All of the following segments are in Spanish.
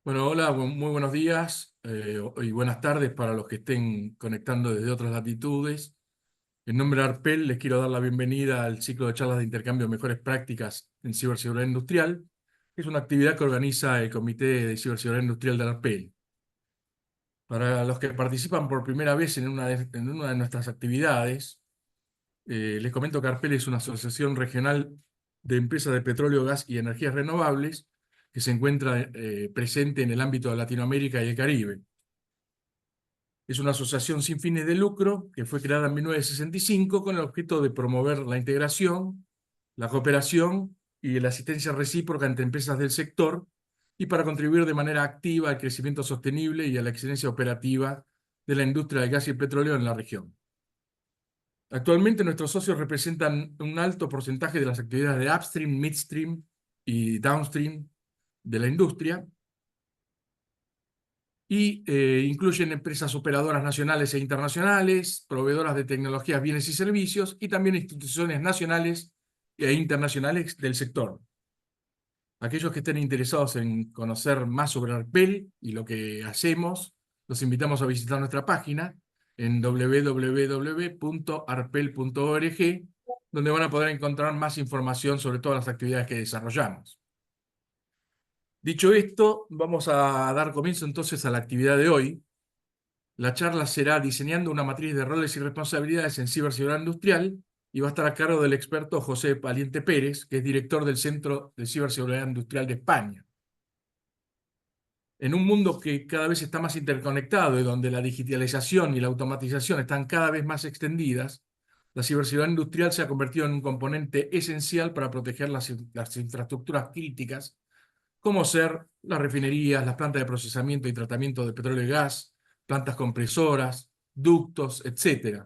Bueno, hola, muy buenos días y buenas tardes para los que estén conectando desde otras latitudes. En nombre de ARPEL les quiero dar la bienvenida al ciclo de charlas de intercambio de mejores prácticas en ciberseguridad industrial, que es una actividad que organiza el Comité de Ciberseguridad Industrial de ARPEL. Para los que participan por primera vez en una de nuestras actividades, les comento que ARPEL es una asociación regional de empresas de petróleo, gas y energías renovables que se encuentra presente en el ámbito de Latinoamérica y el Caribe. Es una asociación sin fines de lucro que fue creada en 1965 con el objeto de promover la integración, la cooperación y la asistencia recíproca entre empresas del sector y para contribuir de manera activa al crecimiento sostenible y a la excelencia operativa de la industria del gas y el petróleo en la región. Actualmente nuestros socios representan un alto porcentaje de las actividades de upstream, midstream y downstream de la industria y incluyen empresas operadoras nacionales e internacionales, proveedoras de tecnologías, bienes y servicios y también instituciones nacionales e internacionales del sector. Aquellos que estén interesados en conocer más sobre ARPEL y lo que hacemos, los invitamos a visitar nuestra página en www.arpel.org, donde van a poder encontrar más información sobre todas las actividades que desarrollamos. Dicho esto, vamos a dar comienzo entonces a la actividad de hoy. La charla será diseñando una matriz de roles y responsabilidades en ciberseguridad industrial y va a estar a cargo del experto José Valiente Pérez, que es director del Centro de Ciberseguridad Industrial de España. En un mundo que cada vez está más interconectado y donde la digitalización y la automatización están cada vez más extendidas, la ciberseguridad industrial se ha convertido en un componente esencial para proteger las infraestructuras críticas, como ser las refinerías, las plantas de procesamiento y tratamiento de petróleo y gas, plantas compresoras, ductos, etc.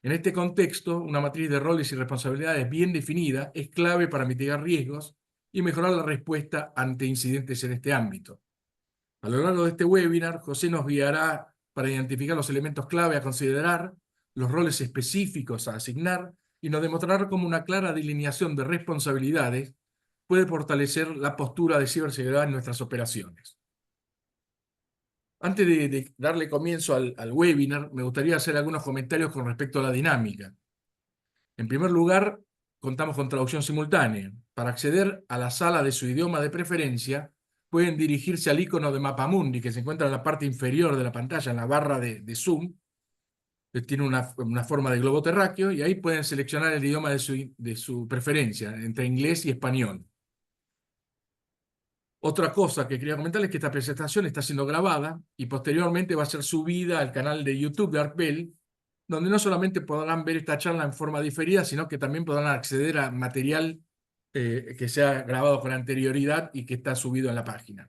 En este contexto, una matriz de roles y responsabilidades bien definida es clave para mitigar riesgos y mejorar la respuesta ante incidentes en este ámbito. A lo largo de este webinar, José nos guiará para identificar los elementos clave a considerar, los roles específicos a asignar y nos demostrará cómo una clara delineación de responsabilidades puede fortalecer la postura de ciberseguridad en nuestras operaciones. Antes de darle comienzo al webinar, me gustaría hacer algunos comentarios con respecto a la dinámica. En primer lugar, contamos con traducción simultánea. Para acceder a la sala de su idioma de preferencia, pueden dirigirse al icono de Mapamundi, que se encuentra en la parte inferior de la pantalla, en la barra de Zoom. Tiene una forma de globo terráqueo, y ahí pueden seleccionar el idioma de su preferencia, entre inglés y español. Otra cosa que quería comentarles es que esta presentación está siendo grabada y posteriormente va a ser subida al canal de YouTube de ARPEL, donde no solamente podrán ver esta charla en forma diferida, sino que también podrán acceder a material que se ha grabado con anterioridad y que está subido en la página.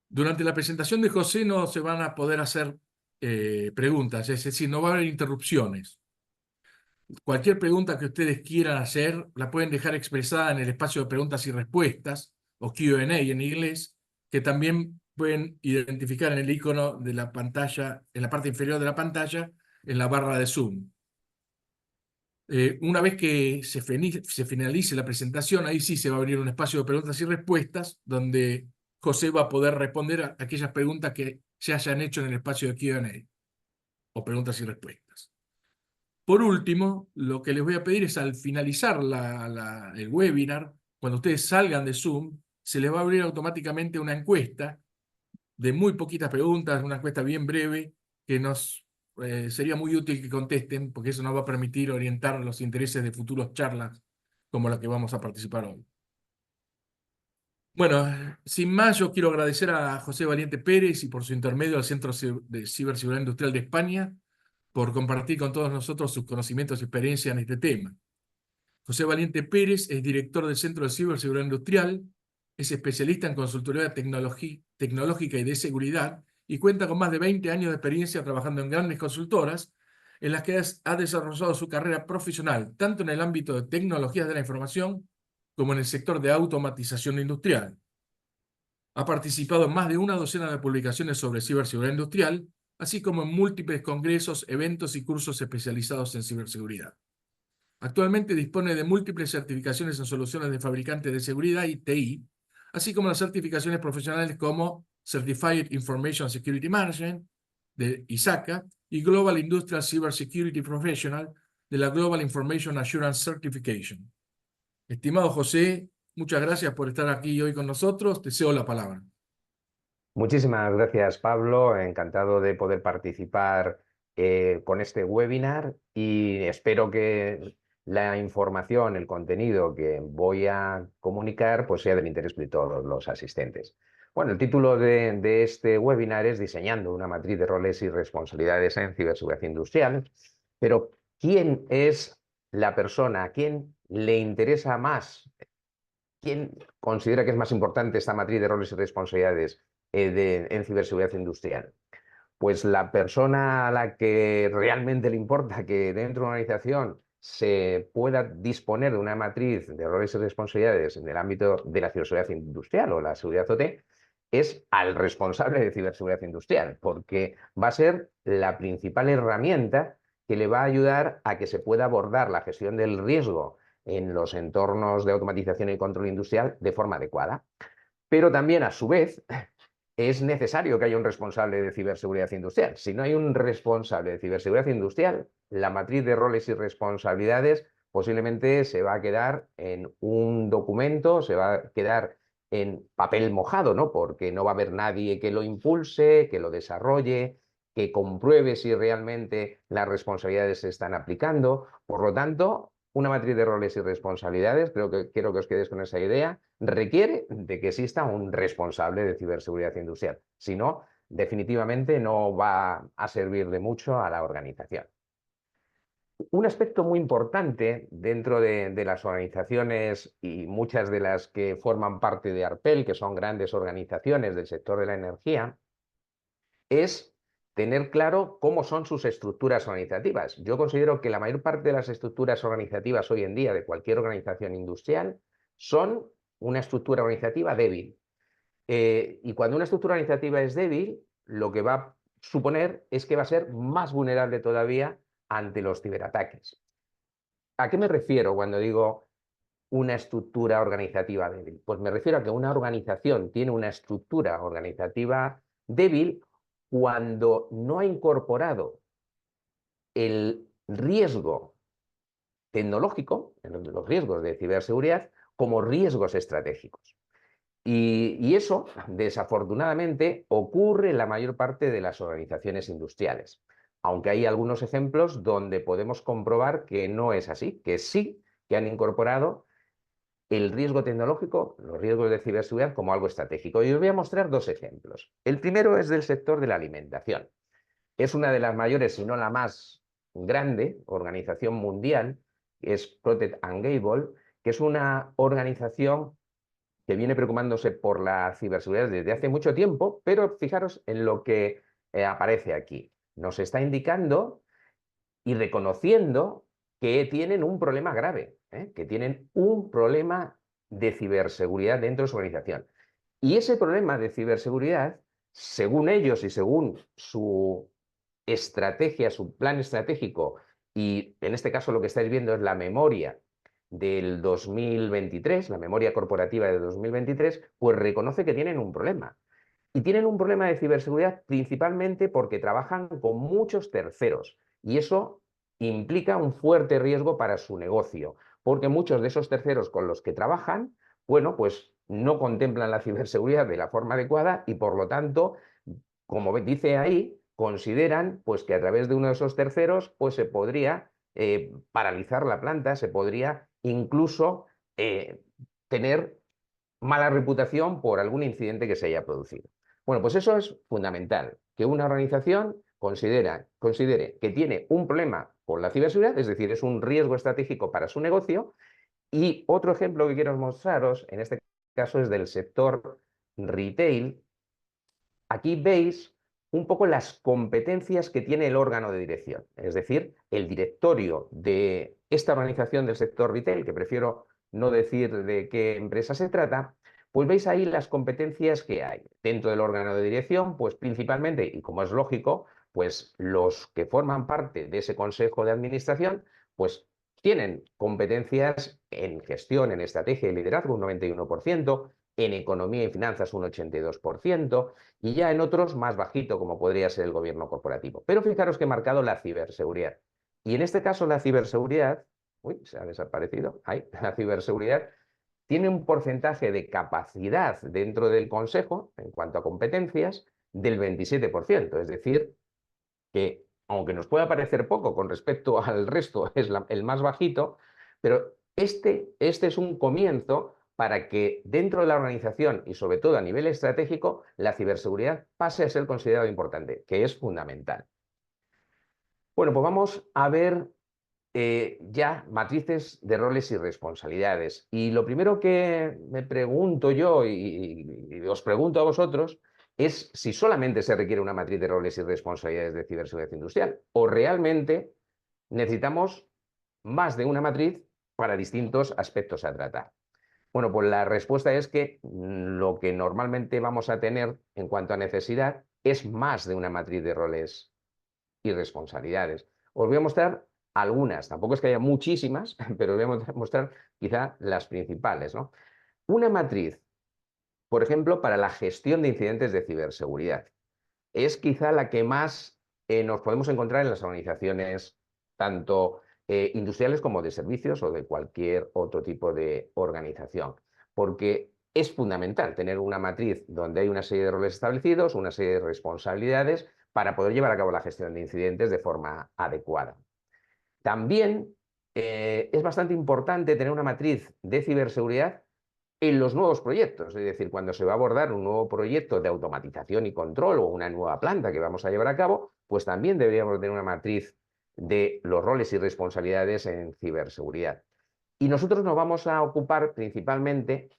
Durante la presentación de José no se van a poder hacer preguntas, es decir, no va a haber interrupciones. Cualquier pregunta que ustedes quieran hacer, la pueden dejar expresada en el espacio de preguntas y respuestas, o Q&A en inglés, que también pueden identificar en el icono de la pantalla, en la parte inferior de la pantalla, en la barra de Zoom. Una vez que se finalice la presentación, ahí sí se va a abrir un espacio de preguntas y respuestas, donde José va a poder responder a aquellas preguntas que se hayan hecho en el espacio de Q&A, o preguntas y respuestas. Por último, lo que les voy a pedir es al finalizar el webinar, cuando ustedes salgan de Zoom, se les va a abrir automáticamente una encuesta de muy poquitas preguntas, una encuesta bien breve, que sería muy útil que contesten, porque eso nos va a permitir orientar los intereses de futuras charlas como la que vamos a participar hoy. Bueno, sin más, yo quiero agradecer a José Valiente Pérez y por su intermedio al Centro de Ciberseguridad Industrial de España por compartir con todos nosotros sus conocimientos y experiencia en este tema. José Valiente Pérez es director del Centro de Ciberseguridad Industrial, es especialista en consultoría tecnológica y de seguridad y cuenta con más de 20 años de experiencia trabajando en grandes consultoras en las que ha desarrollado su carrera profesional, tanto en el ámbito de tecnologías de la información como en el sector de automatización industrial. Ha participado en más de una docena de publicaciones sobre ciberseguridad industrial, así como en múltiples congresos, eventos y cursos especializados en ciberseguridad. Actualmente dispone de múltiples certificaciones en soluciones de fabricantes de seguridad y TI, así como las certificaciones profesionales como Certified Information Security Management de ISACA y Global Industrial Cybersecurity Professional de la Global Information Assurance Certification. Estimado José, muchas gracias por estar aquí hoy con nosotros. Te cedo la palabra. Muchísimas gracias, Pablo. Encantado de poder participar con este webinar y espero que la información, el contenido que voy a comunicar, pues sea del interés de todos los asistentes. Bueno, el título de este webinar es Diseñando una matriz de roles y responsabilidades en ciberseguridad industrial, pero ¿quién es la persona? ¿A quién le interesa más? ¿Quién considera que es más importante esta matriz de roles y responsabilidades en ciberseguridad industrial? Pues la persona a la que realmente le importa que dentro de una organización se pueda disponer de una matriz de roles y responsabilidades en el ámbito de la ciberseguridad industrial o la seguridad OT es al responsable de ciberseguridad industrial, porque va a ser la principal herramienta que le va a ayudar a que se pueda abordar la gestión del riesgo en los entornos de automatización y control industrial de forma adecuada. Pero también, a su vez, es necesario que haya un responsable de ciberseguridad industrial. Si no hay un responsable de ciberseguridad industrial, la matriz de roles y responsabilidades posiblemente se va a quedar en un documento, se va a quedar en papel mojado, ¿no? Porque no va a haber nadie que lo impulse, que lo desarrolle, que compruebe si realmente las responsabilidades se están aplicando. Por lo tanto, una matriz de roles y responsabilidades, quiero que os quedéis con esa idea, requiere de que exista un responsable de ciberseguridad industrial. Si no, definitivamente no va a servir de mucho a la organización. Un aspecto muy importante dentro de las organizaciones y muchas de las que forman parte de ARPEL, que son grandes organizaciones del sector de la energía, es tener claro cómo son sus estructuras organizativas. Yo considero que la mayor parte de las estructuras organizativas hoy en día de cualquier organización industrial son una estructura organizativa débil. Y cuando una estructura organizativa es débil, lo que va a suponer es que va a ser más vulnerable todavía ante los ciberataques. ¿A qué me refiero cuando digo una estructura organizativa débil? Pues me refiero a que una organización tiene una estructura organizativa débil cuando no ha incorporado el riesgo tecnológico, los riesgos de ciberseguridad, como riesgos estratégicos. Y eso, desafortunadamente, ocurre en la mayor parte de las organizaciones industriales. Aunque hay algunos ejemplos donde podemos comprobar que no es así, que sí que han incorporado el riesgo tecnológico, los riesgos de ciberseguridad como algo estratégico. Y os voy a mostrar dos ejemplos. El primero es del sector de la alimentación. Es una de las mayores, si no la más grande, organización mundial, que es Procter & Gamble, que es una organización que viene preocupándose por la ciberseguridad desde hace mucho tiempo, pero fijaros en lo que aparece aquí. Nos está indicando y reconociendo que tienen un problema grave, que tienen un problema de ciberseguridad dentro de su organización. Y ese problema de ciberseguridad, según ellos y según su estrategia, su plan estratégico, y en este caso lo que estáis viendo es la memoria del 2023, la memoria corporativa de 2023, pues reconoce que tienen un problema. Y tienen un problema de ciberseguridad principalmente porque trabajan con muchos terceros. Y eso implica un fuerte riesgo para su negocio, porque muchos de esos terceros con los que trabajan, bueno, pues no contemplan la ciberseguridad de la forma adecuada y por lo tanto, como dice ahí, consideran pues que a través de uno de esos terceros pues se podría paralizar la planta, se podría incluso tener mala reputación por algún incidente que se haya producido. Bueno, pues eso es fundamental, que una organización considere que tiene un problema con la ciberseguridad, es decir, es un riesgo estratégico para su negocio. Y otro ejemplo que quiero mostraros, en este caso es del sector retail. Aquí veis un poco las competencias que tiene el órgano de dirección, es decir, el directorio de esta organización del sector retail, que prefiero no decir de qué empresa se trata, pues veis ahí las competencias que hay dentro del órgano de dirección, pues principalmente, y como es lógico, pues los que forman parte de ese consejo de administración, pues tienen competencias en gestión, en estrategia y liderazgo, un 91%, en economía y finanzas un 82%, y ya en otros más bajito, como podría ser el gobierno corporativo. Pero fijaros que he marcado la ciberseguridad. Y en este caso la ciberseguridad, uy, se ha desaparecido, ahí, la ciberseguridad tiene un porcentaje de capacidad dentro del Consejo, en cuanto a competencias, del 27%. Es decir, que aunque nos pueda parecer poco con respecto al resto, es el más bajito, pero este es un comienzo para que dentro de la organización y sobre todo a nivel estratégico, la ciberseguridad pase a ser considerado importante, que es fundamental. Bueno, pues vamos a ver ya matrices de roles y responsabilidades. Y lo primero que me pregunto yo y os pregunto a vosotros es si solamente se requiere una matriz de roles y responsabilidades de ciberseguridad industrial o realmente necesitamos más de una matriz para distintos aspectos a tratar. Bueno, pues la respuesta es que lo que normalmente vamos a tener en cuanto a necesidad es más de una matriz de roles y responsabilidades. Os voy a mostrar algunas, tampoco es que haya muchísimas, pero os voy a mostrar quizá las principales, ¿no? Una matriz, por ejemplo, para la gestión de incidentes de ciberseguridad. Es quizá la que más nos podemos encontrar en las organizaciones, tanto industriales como de servicios o de cualquier otro tipo de organización, porque es fundamental tener una matriz donde hay una serie de roles establecidos, una serie de responsabilidades para poder llevar a cabo la gestión de incidentes de forma adecuada. También es bastante importante tener una matriz de ciberseguridad en los nuevos proyectos, es decir, cuando se va a abordar un nuevo proyecto de automatización y control o una nueva planta que vamos a llevar a cabo, pues también deberíamos tener una matriz de los roles y responsabilidades en ciberseguridad. Y nosotros nos vamos a ocupar principalmente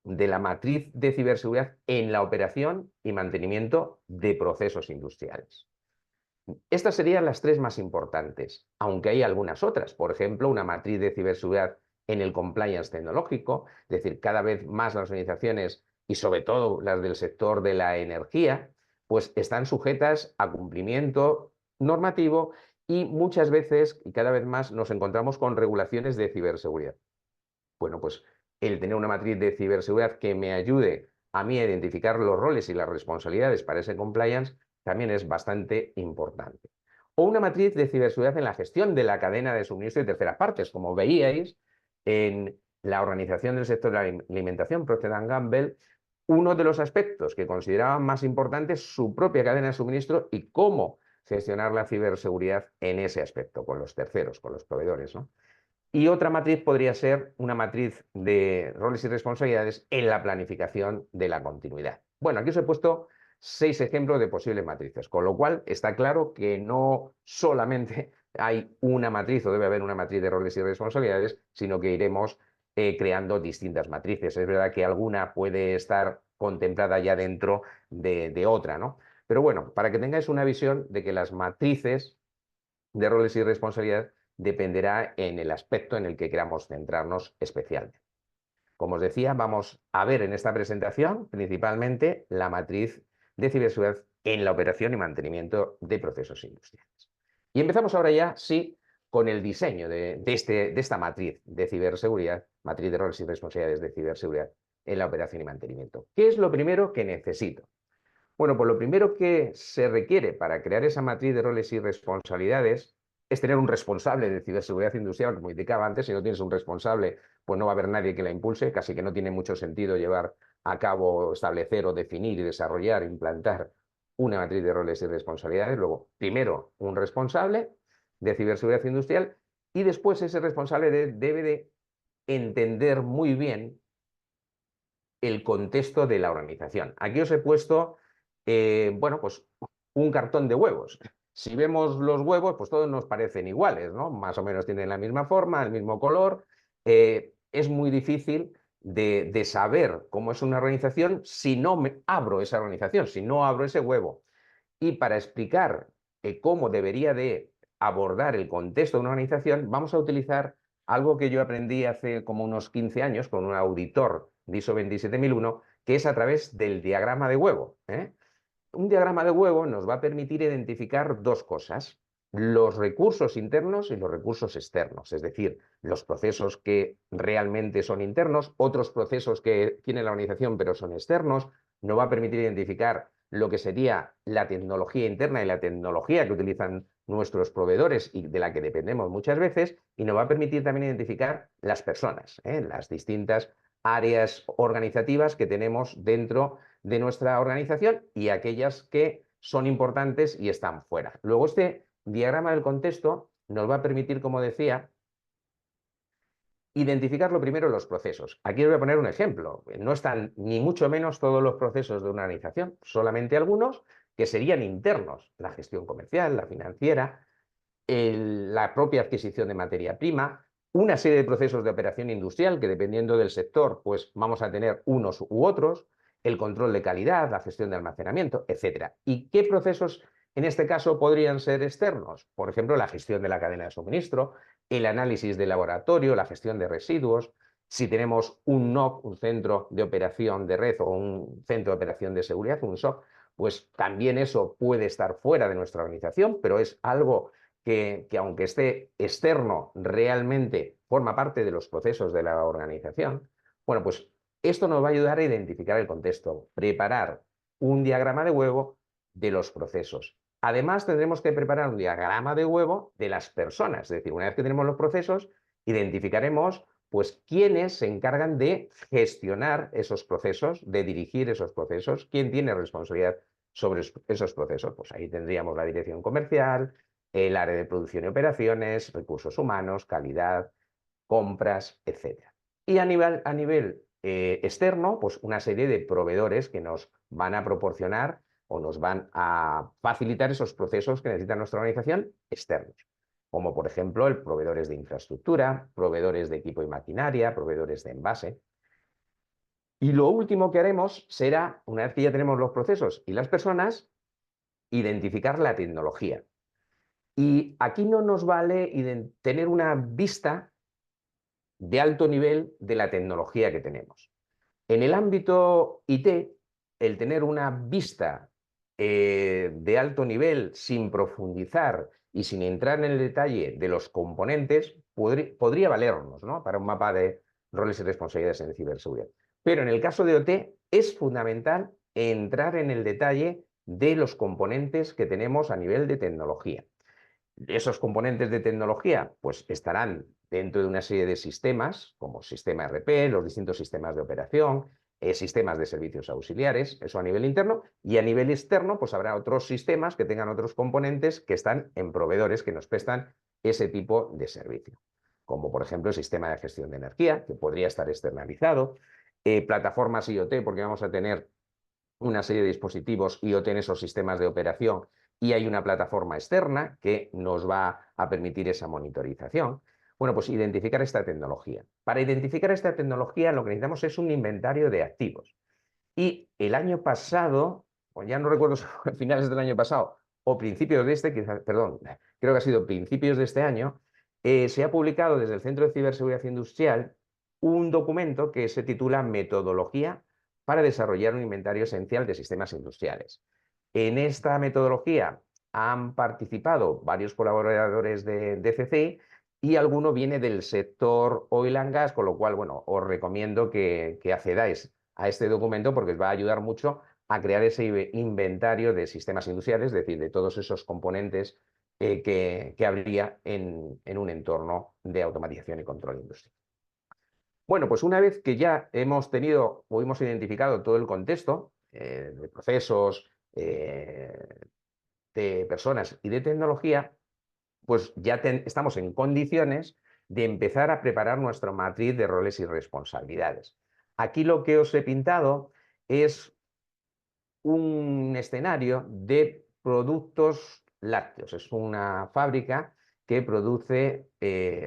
de la matriz de ciberseguridad en la operación y mantenimiento de procesos industriales. Estas serían las tres más importantes, aunque hay algunas otras. Por ejemplo, una matriz de ciberseguridad en el compliance tecnológico, es decir, cada vez más las organizaciones y sobre todo las del sector de la energía, pues están sujetas a cumplimiento normativo y muchas veces y cada vez más nos encontramos con regulaciones de ciberseguridad. Bueno, pues el tener una matriz de ciberseguridad que me ayude a mí a identificar los roles y las responsabilidades para ese compliance también es bastante importante. O una matriz de ciberseguridad en la gestión de la cadena de suministro de terceras partes, como veíais en la organización del sector de la alimentación, Procter & Gamble, uno de los aspectos que consideraban más importantes su propia cadena de suministro y cómo gestionar la ciberseguridad en ese aspecto, con los terceros, con los proveedores, ¿no? Y otra matriz podría ser una matriz de roles y responsabilidades en la planificación de la continuidad. Bueno, aquí os he puesto 6 ejemplos de posibles matrices, con lo cual está claro que no solamente hay una matriz o debe haber una matriz de roles y responsabilidades, sino que iremos creando distintas matrices. Es verdad que alguna puede estar contemplada ya dentro de otra, ¿no? Pero bueno, para que tengáis una visión de que las matrices de roles y responsabilidades dependerá en el aspecto en el que queramos centrarnos especialmente. Como os decía, vamos a ver en esta presentación principalmente la matriz de ciberseguridad en la operación y mantenimiento de procesos industriales. Y empezamos ahora ya, sí, con el diseño de esta matriz de ciberseguridad, matriz de roles y responsabilidades de ciberseguridad en la operación y mantenimiento. ¿Qué es lo primero que necesito? Bueno, pues lo primero que se requiere para crear esa matriz de roles y responsabilidades es tener un responsable de ciberseguridad industrial, como indicaba antes. Si no tienes un responsable, pues no va a haber nadie que la impulse, casi que no tiene mucho sentido llevar a cabo, establecer o definir y desarrollar, implantar una matriz de roles y responsabilidades. Luego, primero, un responsable de ciberseguridad industrial y después ese responsable debe de entender muy bien el contexto de la organización. Aquí os he puesto, bueno, pues un cartón de huevos. Si vemos los huevos, pues todos nos parecen iguales, ¿no? Más o menos tienen la misma forma, el mismo color. Es muy difícil de saber cómo es una organización si no abro esa organización, si no abro ese huevo. Y para explicar cómo debería de abordar el contexto de una organización, vamos a utilizar algo que yo aprendí hace como unos 15 años con un auditor de ISO 27001, que es a través del diagrama de huevo. Un diagrama de huevo nos va a permitir identificar dos cosas. los recursos internos y los recursos externos, es decir, los procesos que realmente son internos, otros procesos que tiene la organización pero son externos. Nos va a permitir identificar lo que sería la tecnología interna y la tecnología que utilizan nuestros proveedores y de la que dependemos muchas veces, y nos va a permitir también identificar las personas, las distintas áreas organizativas que tenemos dentro de nuestra organización y aquellas que son importantes y están fuera. Luego, este diagrama del contexto nos va a permitir, como decía, identificar lo primero los procesos. Aquí os voy a poner un ejemplo. No están ni mucho menos todos los procesos de una organización, solamente algunos que serían internos: la gestión comercial, la financiera, la propia adquisición de materia prima, una serie de procesos de operación industrial que, dependiendo del sector, pues vamos a tener unos u otros, el control de calidad, la gestión de almacenamiento, etcétera. ¿Y qué procesos en este caso podrían ser externos? Por ejemplo, la gestión de la cadena de suministro, el análisis de laboratorio, la gestión de residuos. Si tenemos un NOC, un centro de operación de red, o un centro de operación de seguridad, un SOC, pues también eso puede estar fuera de nuestra organización, pero es algo que aunque esté externo, realmente forma parte de los procesos de la organización. Bueno, pues esto nos va a ayudar a identificar el contexto, preparar un diagrama de huevo de los procesos. Además, tendremos que preparar un diagrama de huevo de las personas, es decir, una vez que tenemos los procesos, identificaremos pues quiénes se encargan de gestionar esos procesos, de dirigir esos procesos, quién tiene responsabilidad sobre esos procesos. Pues ahí tendríamos la dirección comercial, el área de producción y operaciones, recursos humanos, calidad, compras, etc. Y a nivel externo, pues una serie de proveedores que nos van a proporcionar o nos van a facilitar esos procesos que necesita nuestra organización externos, como por ejemplo proveedores de infraestructura, proveedores de equipo y maquinaria, proveedores de envase. Y lo último que haremos será, una vez que ya tenemos los procesos y las personas, identificar la tecnología. Y aquí no nos vale tener una vista de alto nivel de la tecnología que tenemos. En el ámbito IT, el tener una vista de alto nivel sin profundizar y sin entrar en el detalle de los componentes podría valernos, ¿no?, para un mapa de roles y responsabilidades en ciberseguridad. Pero en el caso de OT es fundamental entrar en el detalle de los componentes que tenemos a nivel de tecnología. Esos componentes de tecnología pues estarán dentro de una serie de sistemas, como sistema RP, los distintos sistemas de operación, sistemas de servicios auxiliares, eso a nivel interno, y a nivel externo pues habrá otros sistemas que tengan otros componentes que están en proveedores que nos prestan ese tipo de servicio, como por ejemplo el sistema de gestión de energía, que podría estar externalizado, plataformas IoT, porque vamos a tener una serie de dispositivos IoT en esos sistemas de operación, y hay una plataforma externa que nos va a permitir esa monitorización. Bueno, pues identificar esta tecnología. Para identificar esta tecnología lo que necesitamos es un inventario de activos. Y el año pasado, o ya no recuerdo si fue a finales del año pasado o principios de este, quizás, perdón, creo que ha sido principios de este año, se ha publicado desde el Centro de Ciberseguridad Industrial un documento que se titula Metodología para desarrollar un inventario esencial de sistemas industriales. En esta metodología han participado varios colaboradores de DCC y alguno viene del sector oil and gas, con lo cual, bueno, os recomiendo que accedáis a este documento porque os va a ayudar mucho a crear ese inventario de sistemas industriales, es decir, de todos esos componentes que habría en un entorno de automatización y control industrial. Bueno, pues una vez que ya hemos tenido o hemos identificado todo el contexto de procesos, de personas y de tecnología, pues ya estamos en condiciones de empezar a preparar nuestra matriz de roles y responsabilidades. Aquí lo que os he pintado es un escenario de productos lácteos. Es una fábrica que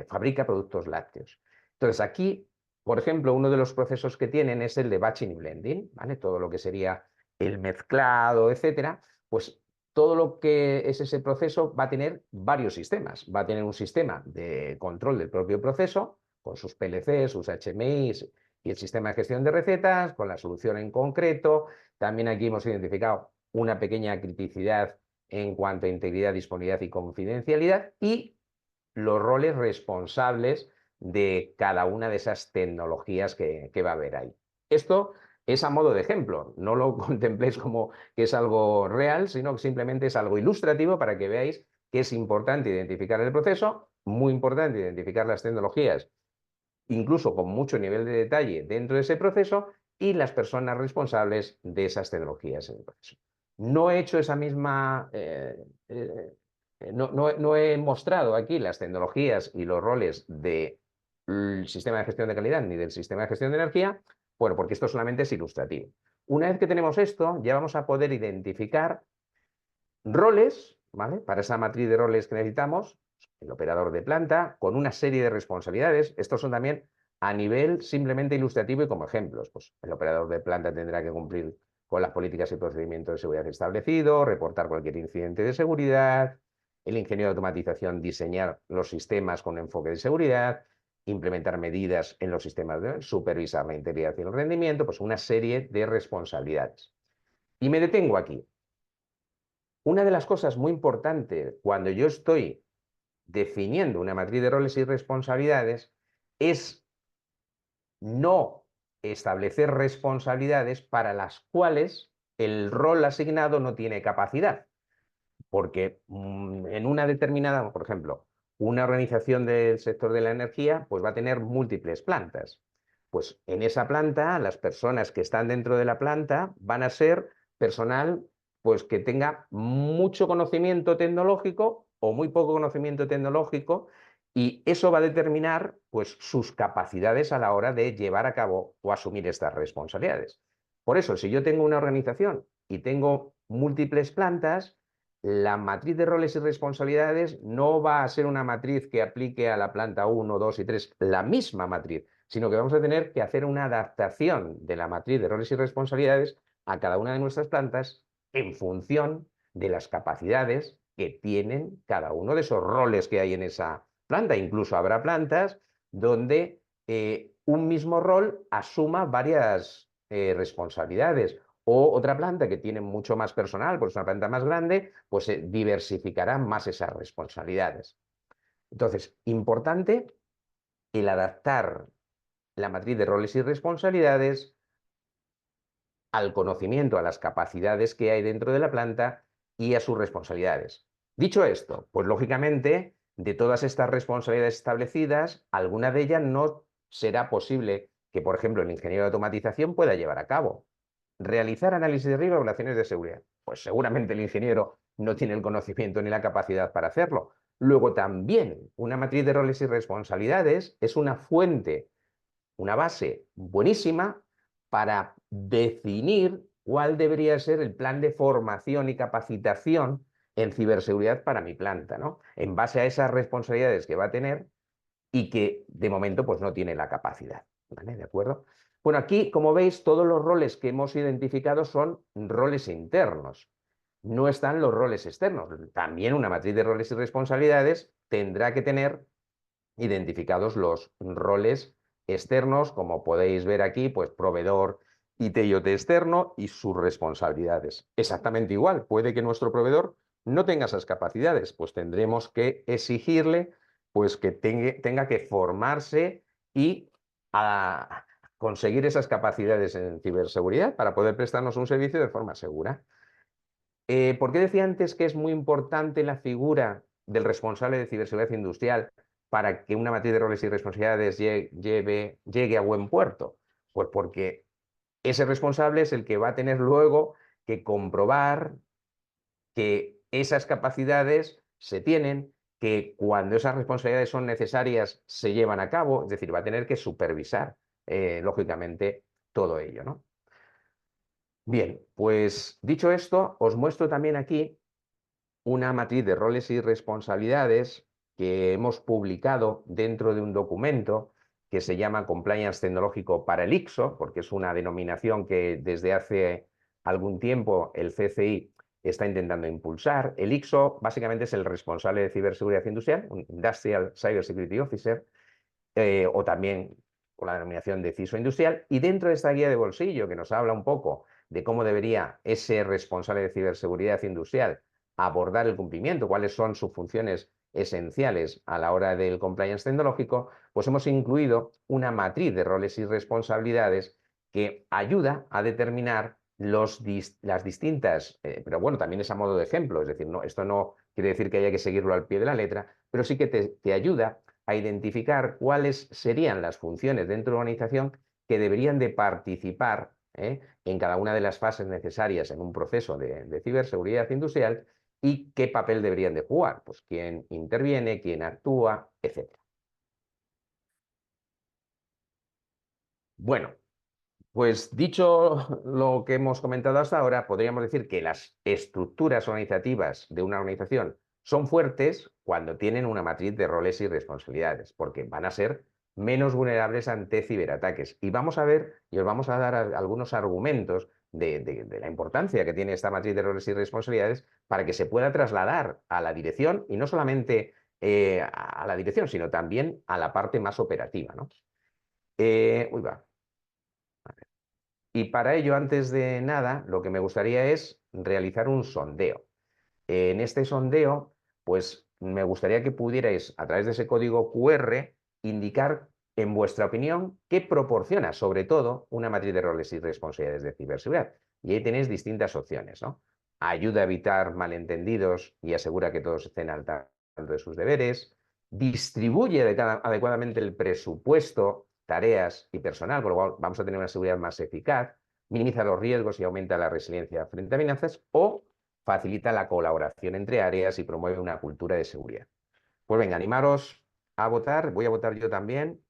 fabrica productos lácteos. Entonces aquí, por ejemplo, uno de los procesos que tienen es el de batching y blending, ¿vale? Todo lo que sería el mezclado, etcétera, pues todo lo que es ese proceso va a tener varios sistemas. Va a tener un sistema de control del propio proceso, con sus PLCs, sus HMIs y el sistema de gestión de recetas, con la solución en concreto. También aquí hemos identificado una pequeña criticidad en cuanto a integridad, disponibilidad y confidencialidad, y los roles responsables de cada una de esas tecnologías que va a haber ahí. Esto es a modo de ejemplo, no lo contempléis como que es algo real, sino que simplemente es algo ilustrativo para que veáis que es importante identificar el proceso, muy importante identificar las tecnologías, incluso con mucho nivel de detalle dentro de ese proceso, y las personas responsables de esas tecnologías en el proceso. No he hecho esa misma... no he mostrado aquí las tecnologías y los roles del sistema de gestión de calidad ni del sistema de gestión de energía, bueno, porque esto solamente es ilustrativo. Una vez que tenemos esto, ya vamos a poder identificar roles, ¿vale? Para esa matriz de roles que necesitamos, el operador de planta, con una serie de responsabilidades. Estos son también a nivel simplemente ilustrativo y como ejemplos. Pues el operador de planta tendrá que cumplir con las políticas y procedimientos de seguridad establecidos, reportar cualquier incidente de seguridad, el ingeniero de automatización diseñar los sistemas con enfoque de seguridad, implementar medidas en los sistemas, supervisar la integridad y el rendimiento, pues una serie de responsabilidades. Y me detengo aquí. Una de las cosas muy importantes cuando yo estoy definiendo una matriz de roles y responsabilidades es no establecer responsabilidades para las cuales el rol asignado no tiene capacidad. Porque en una determinada, por ejemplo, una organización del sector de la energía, pues va a tener múltiples plantas. Pues en esa planta, las personas que están dentro de la planta van a ser personal pues que tenga mucho conocimiento tecnológico o muy poco conocimiento tecnológico, y eso va a determinar pues sus capacidades a la hora de llevar a cabo o asumir estas responsabilidades. Por eso, si yo tengo una organización y tengo múltiples plantas, la matriz de roles y responsabilidades no va a ser una matriz que aplique a la planta 1, 2 y 3, la misma matriz, sino que vamos a tener que hacer una adaptación de la matriz de roles y responsabilidades a cada una de nuestras plantas en función de las capacidades que tienen cada uno de esos roles que hay en esa planta. Incluso habrá plantas donde un mismo rol asuma varias responsabilidades. O otra planta que tiene mucho más personal, pues una planta más grande, pues se diversificarán más esas responsabilidades. Entonces, importante el adaptar la matriz de roles y responsabilidades al conocimiento, a las capacidades que hay dentro de la planta y a sus responsabilidades. Dicho esto, pues lógicamente, de todas estas responsabilidades establecidas, alguna de ellas no será posible que, por ejemplo, el ingeniero de automatización pueda llevar a cabo. Realizar análisis de riesgo y evaluaciones de seguridad. Pues seguramente el ingeniero no tiene el conocimiento ni la capacidad para hacerlo. Luego también una matriz de roles y responsabilidades es una fuente, una base buenísima para definir cuál debería ser el plan de formación y capacitación en ciberseguridad para mi planta, ¿no? En base a esas responsabilidades que va a tener y que de momento pues no tiene la capacidad, ¿vale? ¿De acuerdo? Bueno, aquí, como veis, todos los roles que hemos identificado son roles internos. No están los roles externos. También una matriz de roles y responsabilidades tendrá que tener identificados los roles externos, como podéis ver aquí, pues proveedor IT y OT externo y sus responsabilidades. Exactamente igual, puede que nuestro proveedor no tenga esas capacidades, pues tendremos que exigirle pues que tenga que formarse y a conseguir esas capacidades en ciberseguridad para poder prestarnos un servicio de forma segura. ¿Por qué decía antes que es muy importante la figura del responsable de ciberseguridad industrial para que una matriz de roles y responsabilidades llegue a buen puerto? Pues porque ese responsable es el que va a tener luego que comprobar que esas capacidades se tienen, que cuando esas responsabilidades son necesarias se llevan a cabo, es decir, va a tener que supervisar, lógicamente, todo ello, ¿no? Bien, pues dicho esto, os muestro también aquí una matriz de roles y responsabilidades que hemos publicado dentro de un documento que se llama Compliance Tecnológico para el ICSO, porque es una denominación que desde hace algún tiempo el CCI está intentando impulsar. El ICSO básicamente es el responsable de ciberseguridad industrial, un Industrial Cybersecurity Officer, o también con la denominación de CISO industrial, y dentro de esta guía de bolsillo que nos habla un poco de cómo debería ese responsable de ciberseguridad industrial abordar el cumplimiento, cuáles son sus funciones esenciales a la hora del compliance tecnológico, pues hemos incluido una matriz de roles y responsabilidades que ayuda a determinar las distintas, pero bueno, también es a modo de ejemplo, es decir, no, esto no quiere decir que haya que seguirlo al pie de la letra, pero sí que te ayuda a identificar cuáles serían las funciones dentro de la organización que deberían de participar en cada una de las fases necesarias en un proceso de ciberseguridad industrial y qué papel deberían de jugar, pues quién interviene, quién actúa, etc. Bueno, pues dicho lo que hemos comentado hasta ahora, podríamos decir que las estructuras organizativas de una organización son fuertes cuando tienen una matriz de roles y responsabilidades, porque van a ser menos vulnerables ante ciberataques. Y vamos a ver, y os vamos a dar algunos argumentos de la importancia que tiene esta matriz de roles y responsabilidades para que se pueda trasladar a la dirección, y no solamente a la dirección, sino también a la parte más operativa, ¿no? Uy, va. Y para ello, antes de nada, lo que me gustaría es realizar un sondeo. En este sondeo, pues me gustaría que pudierais, a través de ese código QR, indicar, en vuestra opinión, qué proporciona, sobre todo, una matriz de roles y responsabilidades de ciberseguridad. Y ahí tenéis distintas opciones, ¿no? Ayuda a evitar malentendidos y asegura que todos estén al tanto de sus deberes. Distribuye adecuadamente el presupuesto, tareas y personal, por lo cual vamos a tener una seguridad más eficaz. Minimiza los riesgos y aumenta la resiliencia frente a amenazas. O facilita la colaboración entre áreas y promueve una cultura de seguridad. Pues venga, animaros a votar. Voy a votar yo también.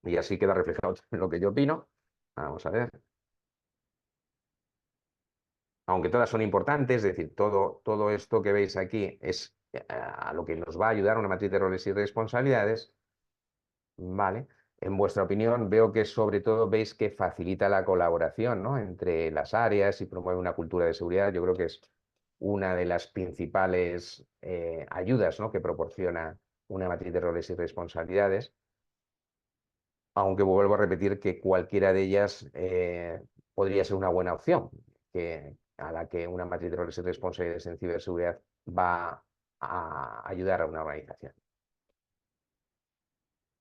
Y así queda reflejado lo que yo opino. Vamos a ver. Aunque todas son importantes, es decir, todo esto que veis aquí es a lo que nos va a ayudar una matriz de roles y responsabilidades. Vale. En vuestra opinión, veo que sobre todo veis que facilita la colaboración, ¿no?, entre las áreas y promueve una cultura de seguridad. Yo creo que es una de las principales ayudas, ¿no?, que proporciona una matriz de roles y responsabilidades. Aunque vuelvo a repetir que cualquiera de ellas podría ser una buena opción, a la que una matriz de roles y responsabilidades en ciberseguridad va a ayudar a una organización.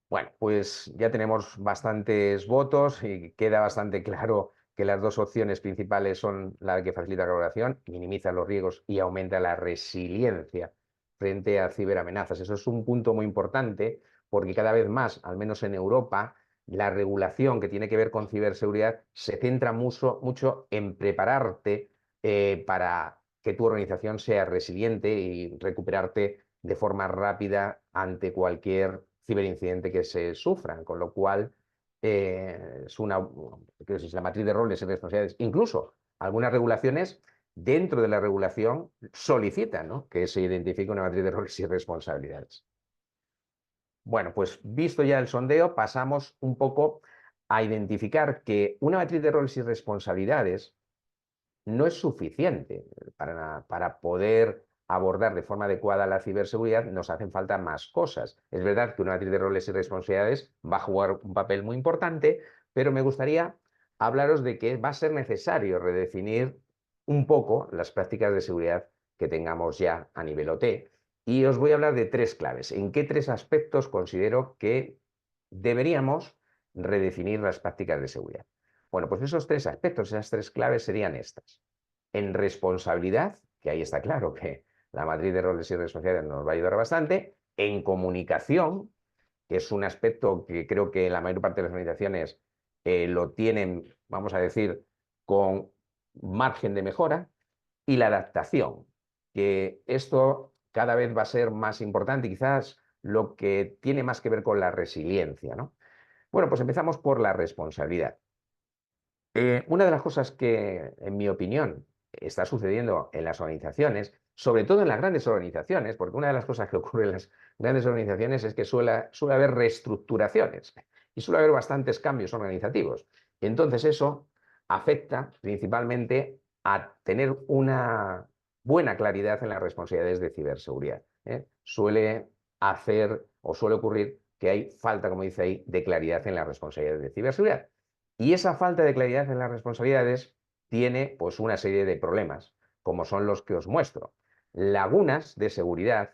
Bueno, pues ya tenemos bastantes votos y queda bastante claro que las dos opciones principales son la que facilita la colaboración, minimiza los riesgos y aumenta la resiliencia frente a ciberamenazas. Eso es un punto muy importante porque cada vez más, al menos en Europa, la regulación que tiene que ver con ciberseguridad se centra mucho en prepararte para que tu organización sea resiliente y recuperarte de forma rápida ante cualquier ciberincidente que se sufran, con lo cual es la matriz de roles y responsabilidades. Incluso algunas regulaciones dentro de la regulación solicitan, ¿no?, que se identifique una matriz de roles y responsabilidades. Bueno, pues visto ya el sondeo, pasamos un poco a identificar que una matriz de roles y responsabilidades no es suficiente para poder abordar de forma adecuada la ciberseguridad. Nos hacen falta más cosas. Es verdad que una matriz de roles y responsabilidades va a jugar un papel muy importante, pero me gustaría hablaros de que va a ser necesario redefinir un poco las prácticas de seguridad que tengamos ya a nivel OT. Y os voy a hablar de tres claves. ¿En qué tres aspectos considero que deberíamos redefinir las prácticas de seguridad? Bueno, pues esos tres aspectos, esas tres claves serían estas. En responsabilidad, que ahí está claro que la matriz de roles y responsabilidades nos va a ayudar bastante. En comunicación, que es un aspecto que creo que la mayor parte de las organizaciones lo tienen, vamos a decir, con margen de mejora. Y la adaptación, que esto cada vez va a ser más importante, quizás lo que tiene más que ver con la resiliencia, ¿no? Bueno, pues empezamos por la responsabilidad. Una de las cosas que, en mi opinión, está sucediendo en las organizaciones, sobre todo en las grandes organizaciones, porque una de las cosas que ocurre en las grandes organizaciones es que suele haber reestructuraciones y suele haber bastantes cambios organizativos. Entonces eso afecta principalmente a tener una buena claridad en las responsabilidades de ciberseguridad. Suele hacer o suele ocurrir que hay falta, como dice ahí, de claridad en las responsabilidades de ciberseguridad. Y esa falta de claridad en las responsabilidades tiene pues una serie de problemas. como son los que os muestro. Lagunas de seguridad,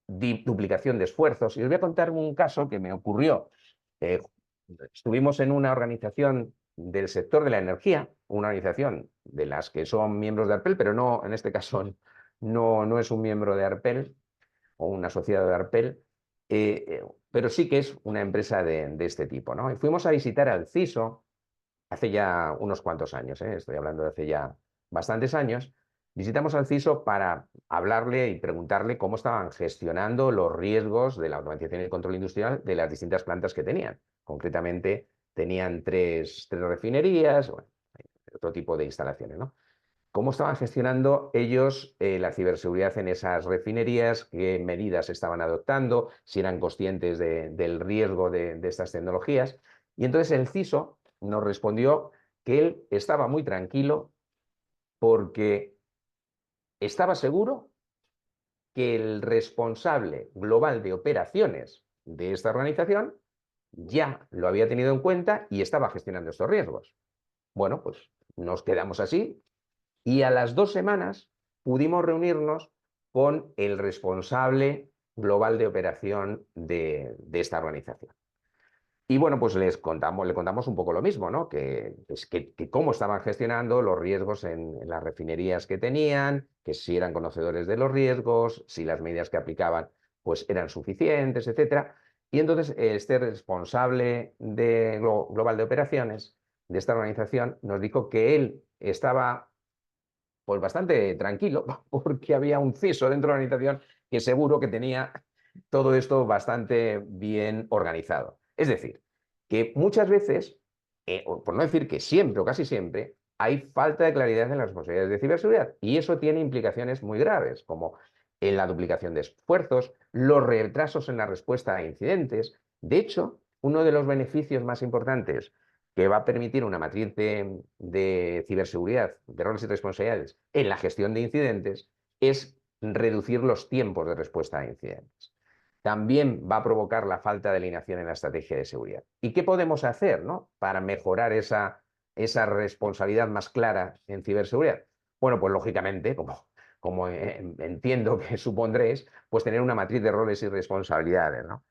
duplicación de esfuerzos. Y os voy a contar un caso que me ocurrió. Estuvimos en una organización del sector de la energía, una organización de las que son miembros de ARPEL, pero no, en este caso no es un miembro de ARPEL o una sociedad de ARPEL, pero sí que es una empresa de este tipo, ¿no? Y fuimos a visitar al CISO hace ya unos cuantos años, estoy hablando de hace ya bastantes años. Visitamos al CISO para hablarle y preguntarle cómo estaban gestionando los riesgos de la automatización y el control industrial de las distintas plantas que tenían. Concretamente, tenían tres refinerías, bueno, otro tipo de instalaciones, ¿no? ¿Cómo estaban gestionando ellos la ciberseguridad en esas refinerías? ¿Qué medidas estaban adoptando? Si eran conscientes del riesgo de estas tecnologías. Y entonces el CISO nos respondió que él estaba muy tranquilo porque estaba seguro que el responsable global de operaciones de esta organización ya lo había tenido en cuenta y estaba gestionando estos riesgos. Bueno, pues nos quedamos así y a las 2 semanas pudimos reunirnos con el responsable global de operación de esta organización. Y bueno, pues le contamos un poco lo mismo, ¿no? Que cómo estaban gestionando los riesgos en las refinerías que tenían, que si eran conocedores de los riesgos, si las medidas que aplicaban pues eran suficientes, etcétera. Y entonces este responsable global de operaciones de esta organización nos dijo que él estaba pues bastante tranquilo porque había un CISO dentro de la organización que seguro que tenía todo esto bastante bien organizado. Es decir, que muchas veces, por no decir que siempre o casi siempre, hay falta de claridad en las responsabilidades de ciberseguridad y eso tiene implicaciones muy graves, como en la duplicación de esfuerzos, los retrasos en la respuesta a incidentes. De hecho, uno de los beneficios más importantes que va a permitir una matriz de ciberseguridad, de roles y responsabilidades en la gestión de incidentes, es reducir los tiempos de respuesta a incidentes. También va a provocar la falta de alineación en la estrategia de seguridad. ¿Y qué podemos hacer, ¿no?, para mejorar esa responsabilidad más clara en ciberseguridad? Bueno, pues lógicamente, como entiendo que supondréis, pues tener una matriz de roles y responsabilidades, ¿no?,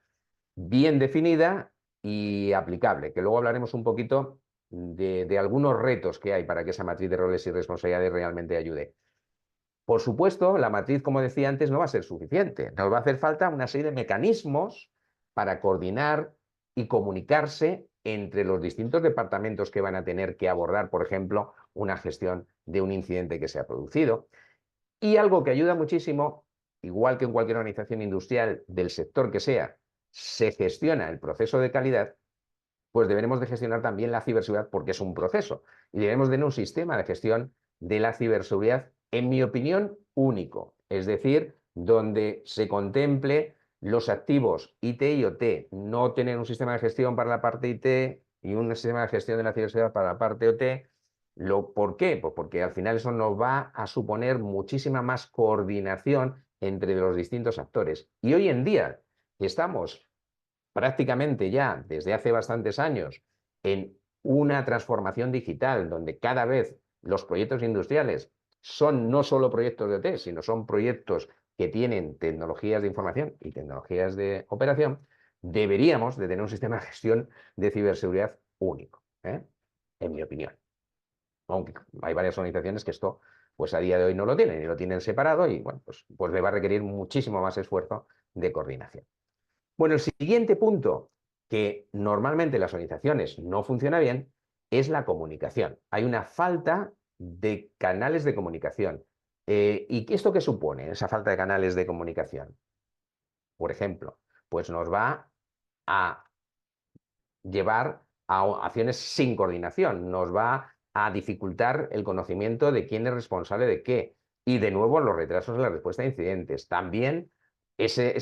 bien definida y aplicable, que luego hablaremos un poquito de algunos retos que hay para que esa matriz de roles y responsabilidades realmente ayude. Por supuesto, la matriz, como decía antes, no va a ser suficiente. Nos va a hacer falta una serie de mecanismos para coordinar y comunicarse entre los distintos departamentos que van a tener que abordar, por ejemplo, una gestión de un incidente que se ha producido. Y algo que ayuda muchísimo, igual que en cualquier organización industrial del sector que sea, se gestiona el proceso de calidad, pues deberemos de gestionar también la ciberseguridad porque es un proceso. Y debemos de tener un sistema de gestión de la ciberseguridad, en mi opinión, único. Es decir, donde se contemple los activos IT y OT, no tener un sistema de gestión para la parte IT y un sistema de gestión de la ciberseguridad para la parte OT. ¿Por qué? Pues porque al final eso nos va a suponer muchísima más coordinación entre los distintos actores. Y hoy en día, que estamos prácticamente ya desde hace bastantes años en una transformación digital donde cada vez los proyectos industriales son no solo proyectos de OT, sino son proyectos que tienen tecnologías de información y tecnologías de operación, deberíamos de tener un sistema de gestión de ciberseguridad único, en mi opinión. Aunque hay varias organizaciones que esto, pues a día de hoy no lo tienen y lo tienen separado y bueno, pues le va a requerir muchísimo más esfuerzo de coordinación. Bueno, el siguiente punto que normalmente en las organizaciones no funciona bien es la comunicación. Hay una falta de canales de comunicación. ¿Y esto qué supone, esa falta de canales de comunicación? Por ejemplo, pues nos va a llevar a acciones sin coordinación, nos va a dificultar el conocimiento de quién es responsable de qué. Y de nuevo los retrasos en la respuesta a incidentes. También ese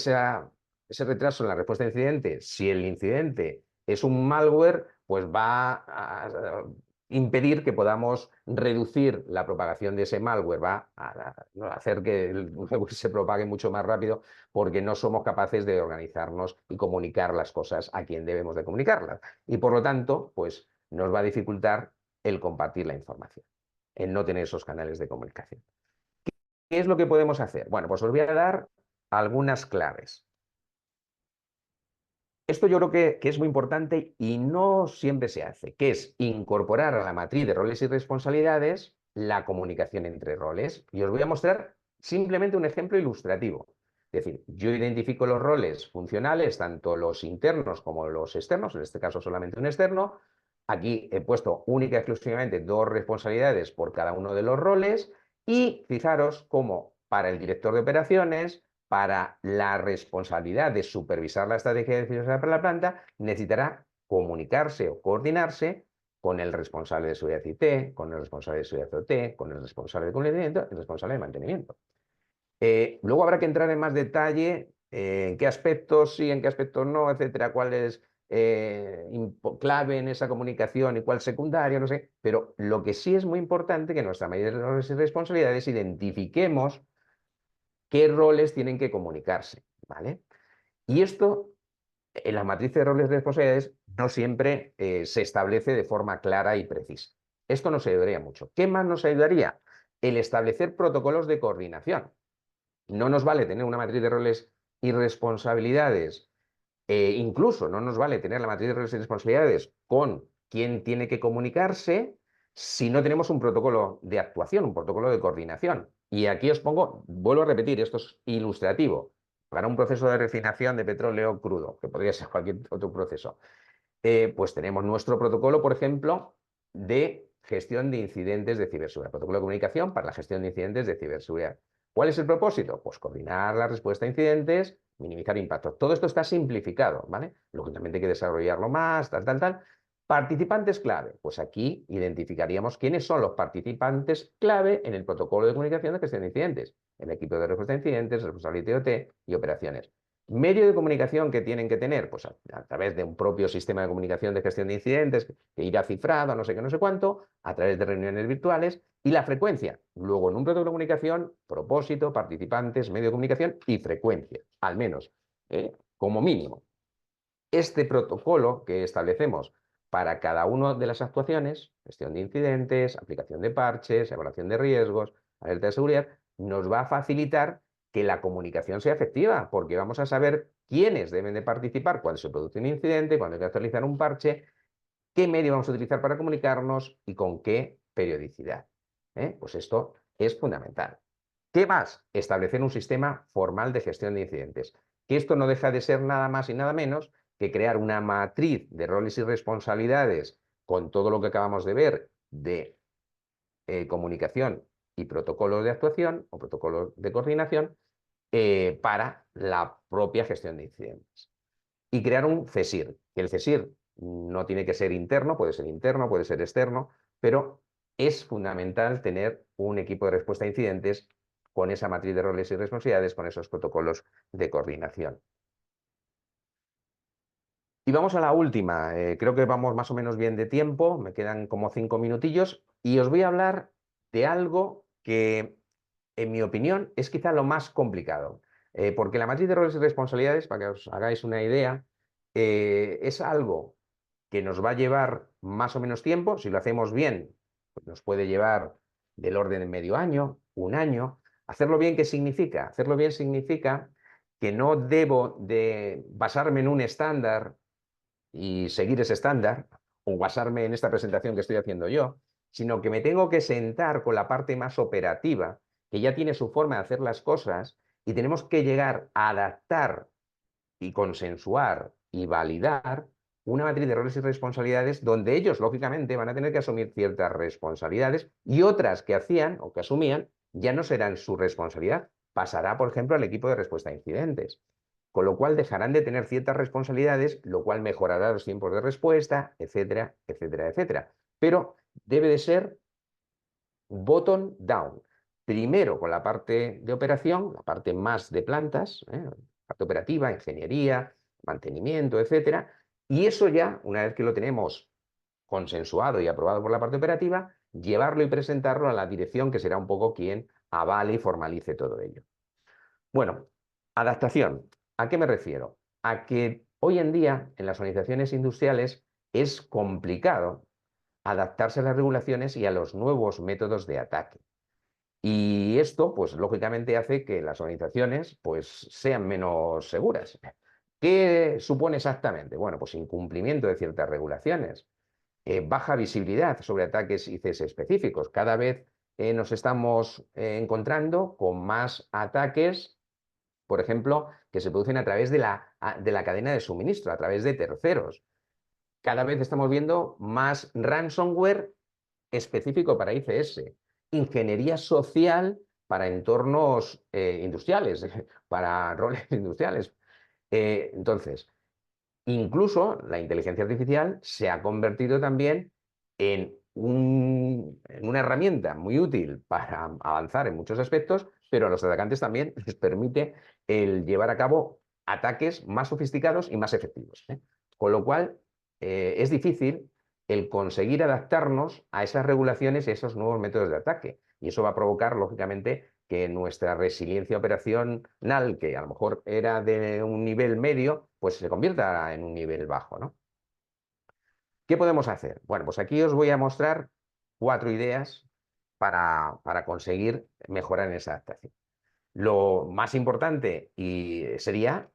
retraso en la respuesta a incidentes, si el incidente es un malware, pues va a impedir que podamos reducir la propagación de ese malware, va a hacer que el malware se propague mucho más rápido porque no somos capaces de organizarnos y comunicar las cosas a quien debemos de comunicarlas. Y por lo tanto, pues nos va a dificultar el compartir la información. en no tener esos canales de comunicación. ¿Qué es lo que podemos hacer? Bueno, pues os voy a dar algunas claves. Esto yo creo que es muy importante y no siempre se hace, que es incorporar a la matriz de roles y responsabilidades la comunicación entre roles. Y os voy a mostrar simplemente un ejemplo ilustrativo. Es decir, yo identifico los roles funcionales, tanto los internos como los externos, en este caso solamente un externo. Aquí he puesto única y exclusivamente 2 responsabilidades por cada uno de los roles y fijaros cómo para el director de operaciones, para la responsabilidad de supervisar la estrategia de defensa para la planta, necesitará comunicarse o coordinarse con el responsable de seguridad IT, con el responsable de seguridad OT, con el responsable de cumplimiento y el responsable de mantenimiento. Luego habrá que entrar en más detalle en qué aspectos sí, en qué aspectos no, etcétera, cuál es clave en esa comunicación y cuál secundaria, no sé. Pero lo que sí es muy importante que en nuestra medida de roles y responsabilidades identifiquemos qué roles tienen que comunicarse, ¿vale? Y esto, en la matriz de roles y responsabilidades, no siempre se establece de forma clara y precisa. Esto nos ayudaría mucho. ¿Qué más nos ayudaría? El establecer protocolos de coordinación. No nos vale tener una matriz de roles y responsabilidades, incluso no nos vale tener la matriz de roles y responsabilidades con quién tiene que comunicarse si no tenemos un protocolo de actuación, un protocolo de coordinación. Y aquí os pongo, vuelvo a repetir, esto es ilustrativo, para un proceso de refinación de petróleo crudo, que podría ser cualquier otro proceso. Pues tenemos nuestro protocolo, por ejemplo, de gestión de incidentes de ciberseguridad, protocolo de comunicación para la gestión de incidentes de ciberseguridad. ¿Cuál es el propósito? Pues coordinar la respuesta a incidentes, minimizar impactos. Todo esto está simplificado, ¿vale? Lógicamente hay que desarrollarlo más, tal, tal, tal. Participantes clave. Pues aquí identificaríamos quiénes son los participantes clave en el protocolo de comunicación de gestión de incidentes. El equipo de respuesta a incidentes, el responsable de IoT y operaciones. Medio de comunicación que tienen que tener, pues a través de un propio sistema de comunicación de gestión de incidentes que irá cifrado, no sé qué, no sé cuánto, a través de reuniones virtuales y la frecuencia. Luego en un protocolo de comunicación, propósito, participantes, medio de comunicación y frecuencia, al menos, como mínimo. Este protocolo que establecemos para cada una de las actuaciones, gestión de incidentes, aplicación de parches, evaluación de riesgos, alerta de seguridad, nos va a facilitar que la comunicación sea efectiva, porque vamos a saber quiénes deben de participar cuando se produce un incidente, cuando hay que actualizar un parche, qué medio vamos a utilizar para comunicarnos y con qué periodicidad. Pues esto es fundamental. ¿Qué más? Establecer un sistema formal de gestión de incidentes. Que esto no deja de ser nada más y nada menos que crear una matriz de roles y responsabilidades con todo lo que acabamos de ver de comunicación y protocolos de actuación o protocolos de coordinación para la propia gestión de incidentes. Y crear un CSIR, que el CSIR no tiene que ser interno, puede ser externo, pero es fundamental tener un equipo de respuesta a incidentes con esa matriz de roles y responsabilidades, con esos protocolos de coordinación. Y vamos a la última, creo que vamos más o menos bien de tiempo, me quedan como 5 minutillos y os voy a hablar de algo que, en mi opinión, es quizá lo más complicado, porque la matriz de roles y responsabilidades, para que os hagáis una idea, es algo que nos va a llevar más o menos tiempo, si lo hacemos bien, pues nos puede llevar del orden de medio año, un año. Hacerlo bien, ¿qué significa? Hacerlo bien significa que no debo de basarme en un estándar y seguir ese estándar, o basarme en esta presentación que estoy haciendo yo, sino que me tengo que sentar con la parte más operativa, que ya tiene su forma de hacer las cosas, y tenemos que llegar a adaptar y consensuar y validar una matriz de roles y responsabilidades donde ellos, lógicamente, van a tener que asumir ciertas responsabilidades y otras que hacían o que asumían ya no serán su responsabilidad. Pasará, por ejemplo, al equipo de respuesta a incidentes. Con lo cual dejarán de tener ciertas responsabilidades, lo cual mejorará los tiempos de respuesta, etcétera, etcétera, etcétera. Pero debe de ser bottom down. Primero con la parte de operación, la parte más de plantas, parte operativa, ingeniería, mantenimiento, etcétera. Y eso ya, una vez que lo tenemos consensuado y aprobado por la parte operativa, llevarlo y presentarlo a la dirección, que será un poco quien avale y formalice todo ello. Bueno, adaptación. ¿A qué me refiero? A que hoy en día en las organizaciones industriales es complicado adaptarse a las regulaciones y a los nuevos métodos de ataque. Y esto, pues lógicamente hace que las organizaciones pues, sean menos seguras. ¿Qué supone exactamente? Bueno, pues incumplimiento de ciertas regulaciones, baja visibilidad sobre ataques ICS específicos. Cada vez nos estamos encontrando con más ataques, por ejemplo, que se producen a través de la cadena de suministro, a través de terceros. Cada vez estamos viendo más ransomware específico para ICS, ingeniería social para entornos industriales, para roles industriales. Entonces, incluso la inteligencia artificial se ha convertido también en una herramienta muy útil para avanzar en muchos aspectos, pero a los atacantes también les permite el llevar a cabo ataques más sofisticados y más efectivos, ¿eh? Con lo cual, es difícil el conseguir adaptarnos a esas regulaciones y a esos nuevos métodos de ataque. Y eso va a provocar, lógicamente, que nuestra resiliencia operacional, que a lo mejor era de un nivel medio, pues se convierta en un nivel bajo, ¿no? ¿Qué podemos hacer? Bueno, pues aquí os voy a mostrar 4 ideas para conseguir mejorar en esa adaptación. Lo más importante sería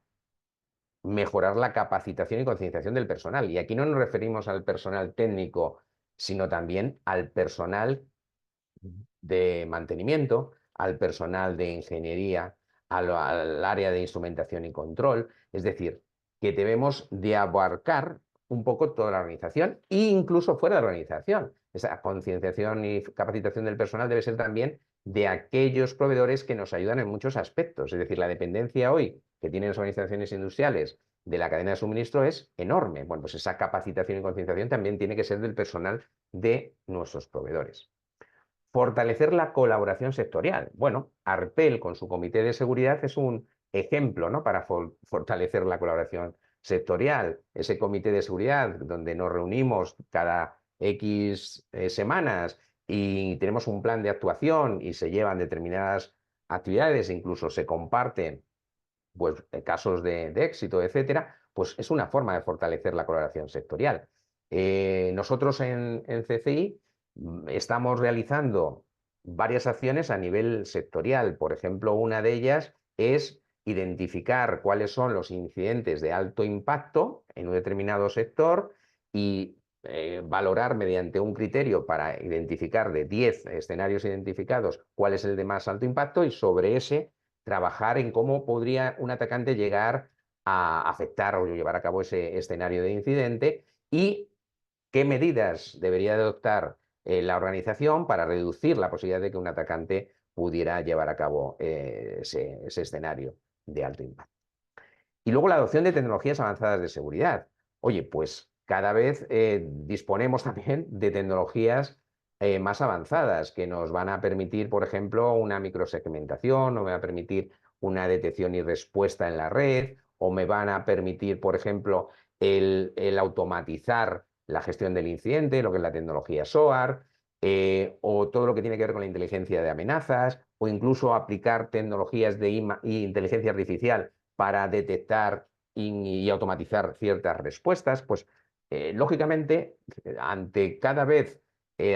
mejorar la capacitación y concienciación del personal. Y aquí no nos referimos al personal técnico, sino también al personal de mantenimiento, al personal de ingeniería, al área de instrumentación y control. Es decir, que debemos de abarcar un poco toda la organización e incluso fuera de la organización. Esa concienciación y capacitación del personal debe ser también de aquellos proveedores que nos ayudan en muchos aspectos. Es decir, la dependencia hoy que tienen las organizaciones industriales de la cadena de suministro es enorme. Bueno, pues esa capacitación y concienciación también tiene que ser del personal de nuestros proveedores. Fortalecer la colaboración sectorial. Bueno, Arpel con su comité de seguridad es un ejemplo, ¿no?, para fortalecer la colaboración sectorial. Ese comité de seguridad donde nos reunimos cada X semanas y tenemos un plan de actuación y se llevan determinadas actividades, incluso se comparten pues, casos de éxito, etcétera, pues es una forma de fortalecer la colaboración sectorial. Nosotros en CCI estamos realizando varias acciones a nivel sectorial. Por ejemplo, una de ellas es identificar cuáles son los incidentes de alto impacto en un determinado sector y valorar mediante un criterio para identificar de 10 escenarios identificados cuál es el de más alto impacto y sobre ese trabajar en cómo podría un atacante llegar a afectar o llevar a cabo ese escenario de incidente y qué medidas debería adoptar la organización para reducir la posibilidad de que un atacante pudiera llevar a cabo ese escenario de alto impacto. Y luego la adopción de tecnologías avanzadas de seguridad. Oye, pues cada vez disponemos también de tecnologías más avanzadas que nos van a permitir, por ejemplo, una microsegmentación, o me va a permitir una detección y respuesta en la red, o me van a permitir, por ejemplo, el automatizar la gestión del incidente, lo que es la tecnología SOAR, o todo lo que tiene que ver con la inteligencia de amenazas, o incluso aplicar tecnologías de inteligencia artificial para detectar y automatizar ciertas respuestas, pues lógicamente, ante cada vez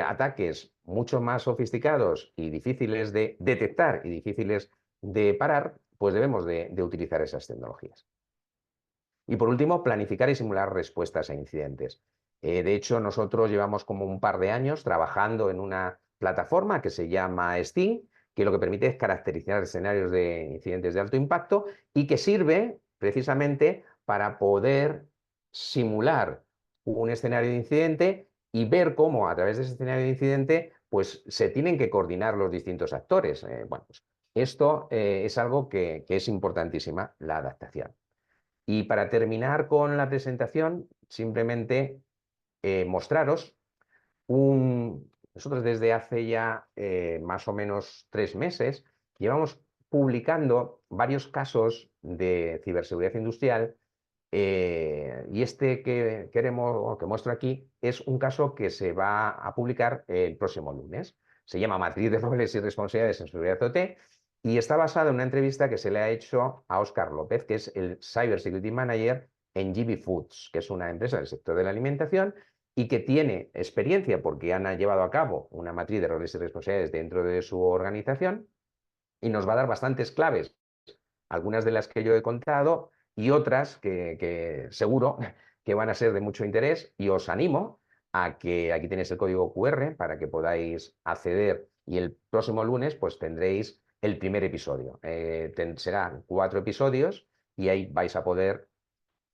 ataques mucho más sofisticados y difíciles de detectar y difíciles de parar, pues debemos de utilizar esas tecnologías. Y por último, planificar y simular respuestas a incidentes. De hecho, nosotros llevamos como un par de años trabajando en una plataforma que se llama Sting, que lo que permite es caracterizar escenarios de incidentes de alto impacto y que sirve precisamente para poder simular un escenario de incidente y ver cómo a través de ese escenario de incidente pues se tienen que coordinar los distintos actores. Bueno, pues esto es algo que es importantísima, la adaptación. Y para terminar con la presentación, simplemente mostraros Nosotros desde hace ya más o menos 3 meses llevamos publicando varios casos de ciberseguridad industrial y este que queremos, o que muestro aquí, es un caso que se va a publicar el próximo lunes. Se llama Matriz de roles y responsabilidades en seguridad OT y está basado en una entrevista que se le ha hecho a Óscar López, que es el Cyber Security Manager en GB Foods, que es una empresa del sector de la alimentación y que tiene experiencia porque han llevado a cabo una matriz de roles y responsabilidades dentro de su organización y nos va a dar bastantes claves, algunas de las que yo he contado y otras que seguro que van a ser de mucho interés, y os animo a que aquí tenéis el código QR para que podáis acceder, y el próximo lunes pues tendréis el primer episodio. Serán 4 episodios y ahí vais a poder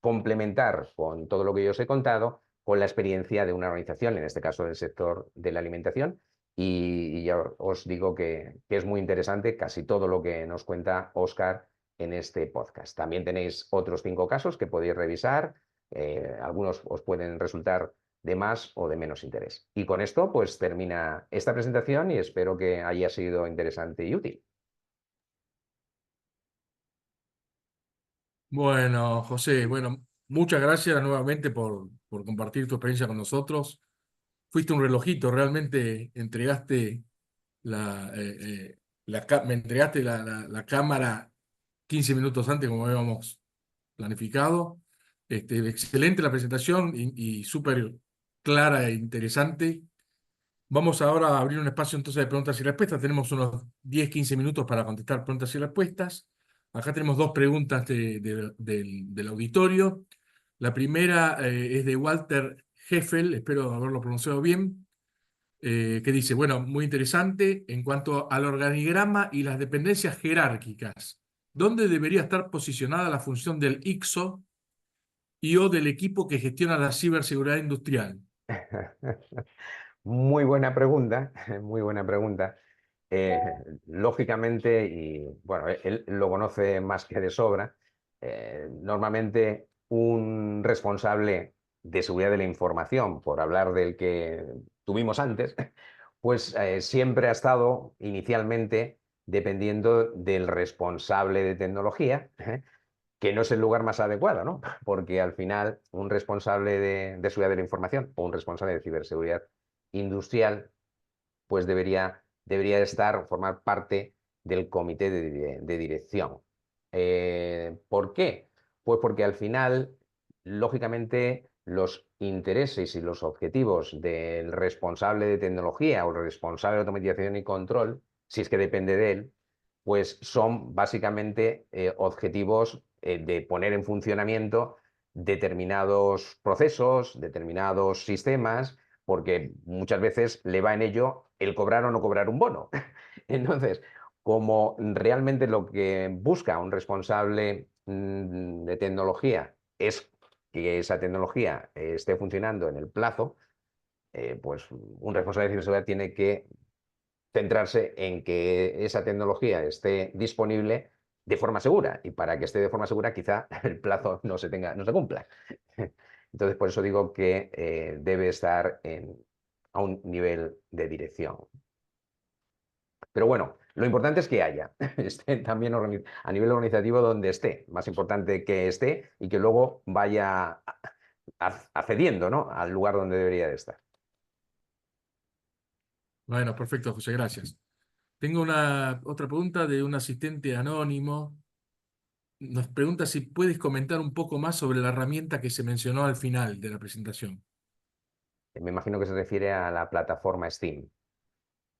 complementar con todo lo que yo os he contado con la experiencia de una organización, en este caso del sector de la alimentación, y ya os digo que es muy interesante casi todo lo que nos cuenta Óscar en este podcast. También tenéis otros 5 casos que podéis revisar, algunos os pueden resultar de más o de menos interés. Y con esto pues termina esta presentación y espero que haya sido interesante y útil. Bueno, José, bueno, muchas gracias nuevamente por compartir tu experiencia con nosotros. Fuiste un relojito, realmente entregaste me entregaste la cámara 15 minutos antes, como habíamos planificado. Excelente la presentación y súper clara e interesante. Vamos ahora a abrir un espacio entonces de preguntas y respuestas. Tenemos unos 10, 15 minutos para contestar preguntas y respuestas. Acá tenemos dos preguntas del auditorio. La primera es de Walter Heffel, espero haberlo pronunciado bien, que dice, bueno, muy interesante en cuanto al organigrama y las dependencias jerárquicas. ¿Dónde debería estar posicionada la función del ICSO y o del equipo que gestiona la ciberseguridad industrial? Muy buena pregunta, muy buena pregunta. Lógicamente, y bueno, él lo conoce más que de sobra, normalmente un responsable de seguridad de la información, por hablar del que tuvimos antes, pues siempre ha estado inicialmente dependiendo del responsable de tecnología, que no es el lugar más adecuado, ¿no? Porque al final un responsable de seguridad de la información o un responsable de ciberseguridad industrial, pues debería estar, formar parte del comité de dirección. ¿Por qué? Pues porque al final, lógicamente, los intereses y los objetivos del responsable de tecnología o el responsable de automatización y control, si es que depende de él, pues son básicamente objetivos de poner en funcionamiento determinados procesos, determinados sistemas, porque muchas veces le va en ello el cobrar o no cobrar un bono. Entonces, como realmente lo que busca un responsable de tecnología es que esa tecnología esté funcionando en el plazo, pues un responsable de ciberseguridad tiene que centrarse en que esa tecnología esté disponible de forma segura, y para que esté de forma segura quizá el plazo no se cumpla. Entonces, por eso digo que debe estar a un nivel de dirección. Pero bueno, lo importante es que haya, esté también a nivel organizativo donde esté, más importante que esté y que luego vaya accediendo, ¿no?, al lugar donde debería de estar. Bueno, perfecto, José, gracias. Tengo otra pregunta de un asistente anónimo. Nos pregunta si puedes comentar un poco más sobre la herramienta que se mencionó al final de la presentación. Me imagino que se refiere a la plataforma Steam.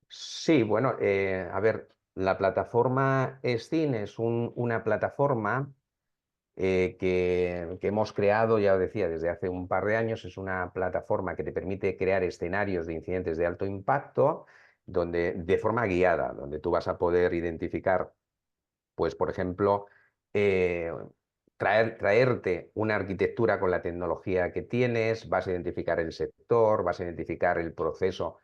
Sí, bueno, a ver, la plataforma Steam es una plataforma que hemos creado, ya os decía, desde hace un par de años. Es una plataforma que te permite crear escenarios de incidentes de alto impacto de forma guiada, donde tú vas a poder identificar, pues, por ejemplo, eh, traerte una arquitectura con la tecnología que tienes, vas a identificar el sector, vas a identificar el proceso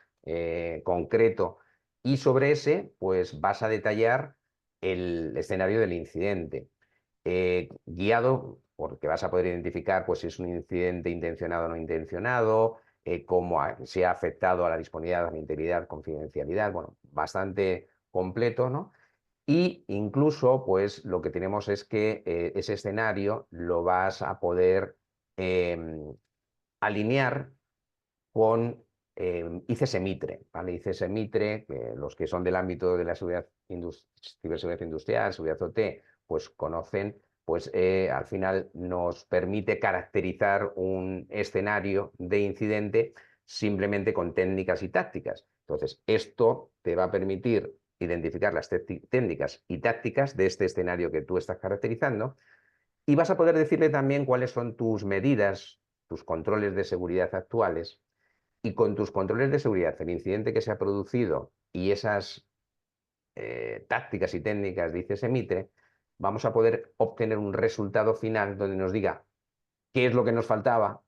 concreto, y sobre ese, pues vas a detallar el escenario del incidente, guiado porque vas a poder identificar, pues, si es un incidente intencionado o no intencionado, cómo se ha afectado a la disponibilidad, a la integridad, confidencialidad, bueno, bastante completo, ¿no? Y incluso, pues, lo que tenemos es que ese escenario lo vas a poder alinear con ICS Mitre, ¿vale? ICS Mitre, que los que son del ámbito de la ciberseguridad industrial, seguridad OT, pues conocen pues al final nos permite caracterizar un escenario de incidente simplemente con técnicas y tácticas. Entonces, esto te va a permitir identificar las técnicas y tácticas de este escenario que tú estás caracterizando y vas a poder decirle también cuáles son tus medidas, tus controles de seguridad actuales y con tus controles de seguridad, el incidente que se ha producido y esas tácticas y técnicas, dice Semitre, vamos a poder obtener un resultado final donde nos diga qué es lo que nos faltaba,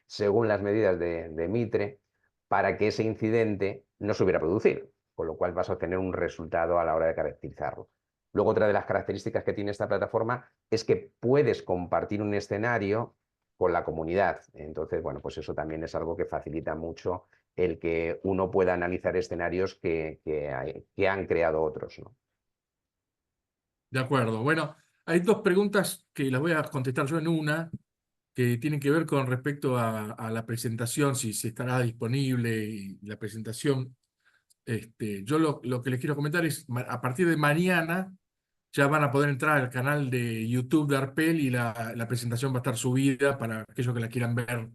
según las medidas de Mitre, para que ese incidente no se hubiera producido, con lo cual vas a obtener un resultado a la hora de caracterizarlo. Luego, otra de las características que tiene esta plataforma es que puedes compartir un escenario con la comunidad. Entonces, bueno, pues eso también es algo que facilita mucho el que uno pueda analizar escenarios que han creado otros, ¿no? De acuerdo. Bueno, hay dos preguntas que las voy a contestar yo en una, que tienen que ver con respecto a la presentación, si estará disponible y la presentación. Yo lo que les quiero comentar es, a partir de mañana ya van a poder entrar al canal de YouTube de Arpel y la presentación va a estar subida para aquellos que la quieran ver,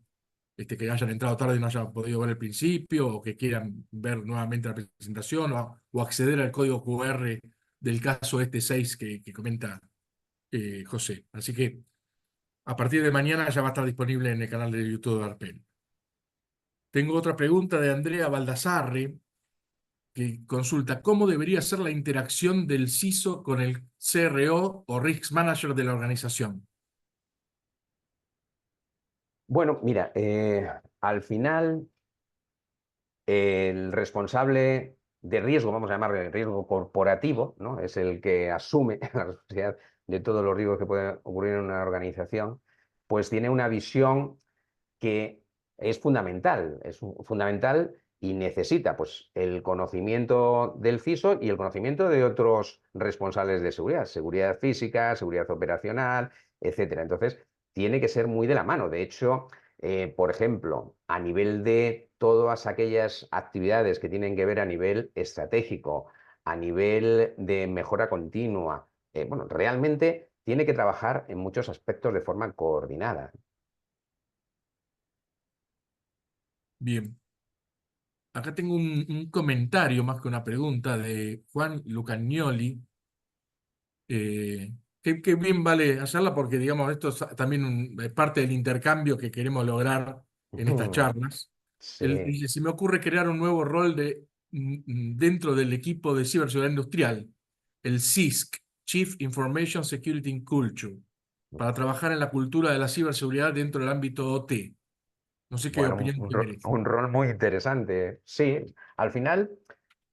que hayan entrado tarde y no hayan podido ver el principio, o que quieran ver nuevamente la presentación, o acceder al código QR del caso 6 que comenta José. Así que a partir de mañana ya va a estar disponible en el canal de YouTube de Arpel. Tengo otra pregunta de Andrea Baldassarre, que consulta cómo debería ser la interacción del CISO con el CRO o Risk Manager de la organización. Bueno, mira, al final el responsable de riesgo, vamos a llamarle riesgo corporativo, ¿no? Es el que asume la responsabilidad de todos los riesgos que pueden ocurrir en una organización, pues tiene una visión que es fundamental y necesita pues, el conocimiento del CISO y el conocimiento de otros responsables de seguridad, seguridad física, seguridad operacional, etcétera. Entonces, tiene que ser muy de la mano. De hecho, por ejemplo, a nivel de todas aquellas actividades que tienen que ver a nivel estratégico, a nivel de mejora continua, bueno, realmente tiene que trabajar en muchos aspectos de forma coordinada. Bien, acá tengo un comentario más que una pregunta de Juan Lucagnoli. Que bien vale hacerla porque, digamos, esto es también parte del intercambio que queremos lograr en estas charlas. Él Sí. dice, se me ocurre crear un nuevo rol dentro del equipo de ciberseguridad industrial, el CISC, Chief Information Security Culture, para trabajar en la cultura de la ciberseguridad dentro del ámbito OT. No sé qué Bueno, opinión te merece. un rol muy interesante. Sí, al final,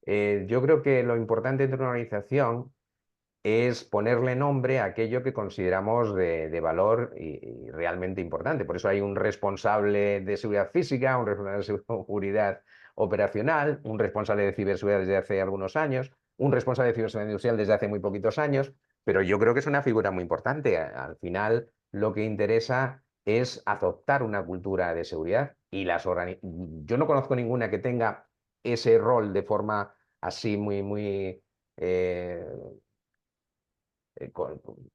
yo creo que lo importante dentro de una organización es ponerle nombre a aquello que consideramos de valor y realmente importante. Por eso hay un responsable de seguridad física, un responsable de seguridad operacional, un responsable de ciberseguridad desde hace algunos años, un responsable de ciberseguridad industrial desde hace muy poquitos años, pero yo creo que es una figura muy importante. Al final, lo que interesa es adoptar una cultura de seguridad y yo no conozco ninguna que tenga ese rol de forma así muy eh,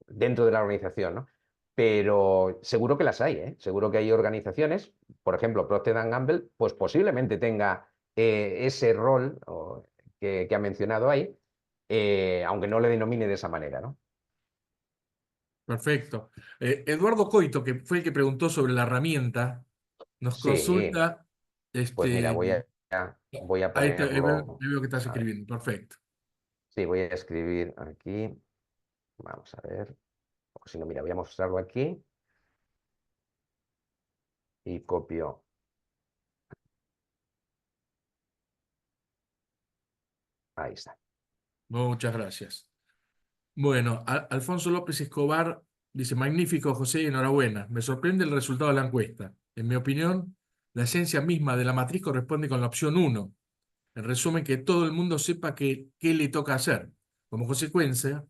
dentro de la organización, ¿no? Pero seguro que las hay, ¿eh? Seguro que hay organizaciones, por ejemplo, Procter Gamble, pues posiblemente tenga ese rol que ha mencionado ahí, aunque no le denomine de esa manera, ¿no? Perfecto. Eduardo Coito, que fue el que preguntó sobre la herramienta, nos Sí, consulta, pues mira, este, voy a ahí ponerlo. veo que estás A ver, escribiendo. Perfecto. sí, voy a escribir aquí. Vamos a ver. O si no, mira, voy a mostrarlo aquí y copio. Ahí está. Muchas gracias. Bueno, Alfonso López Escobar dice, magnífico, José, y enhorabuena. Me sorprende el resultado de la encuesta. En mi opinión, la esencia misma de la matriz corresponde con la opción uno. En resumen, que todo el mundo sepa qué le toca hacer. Como consecuencia,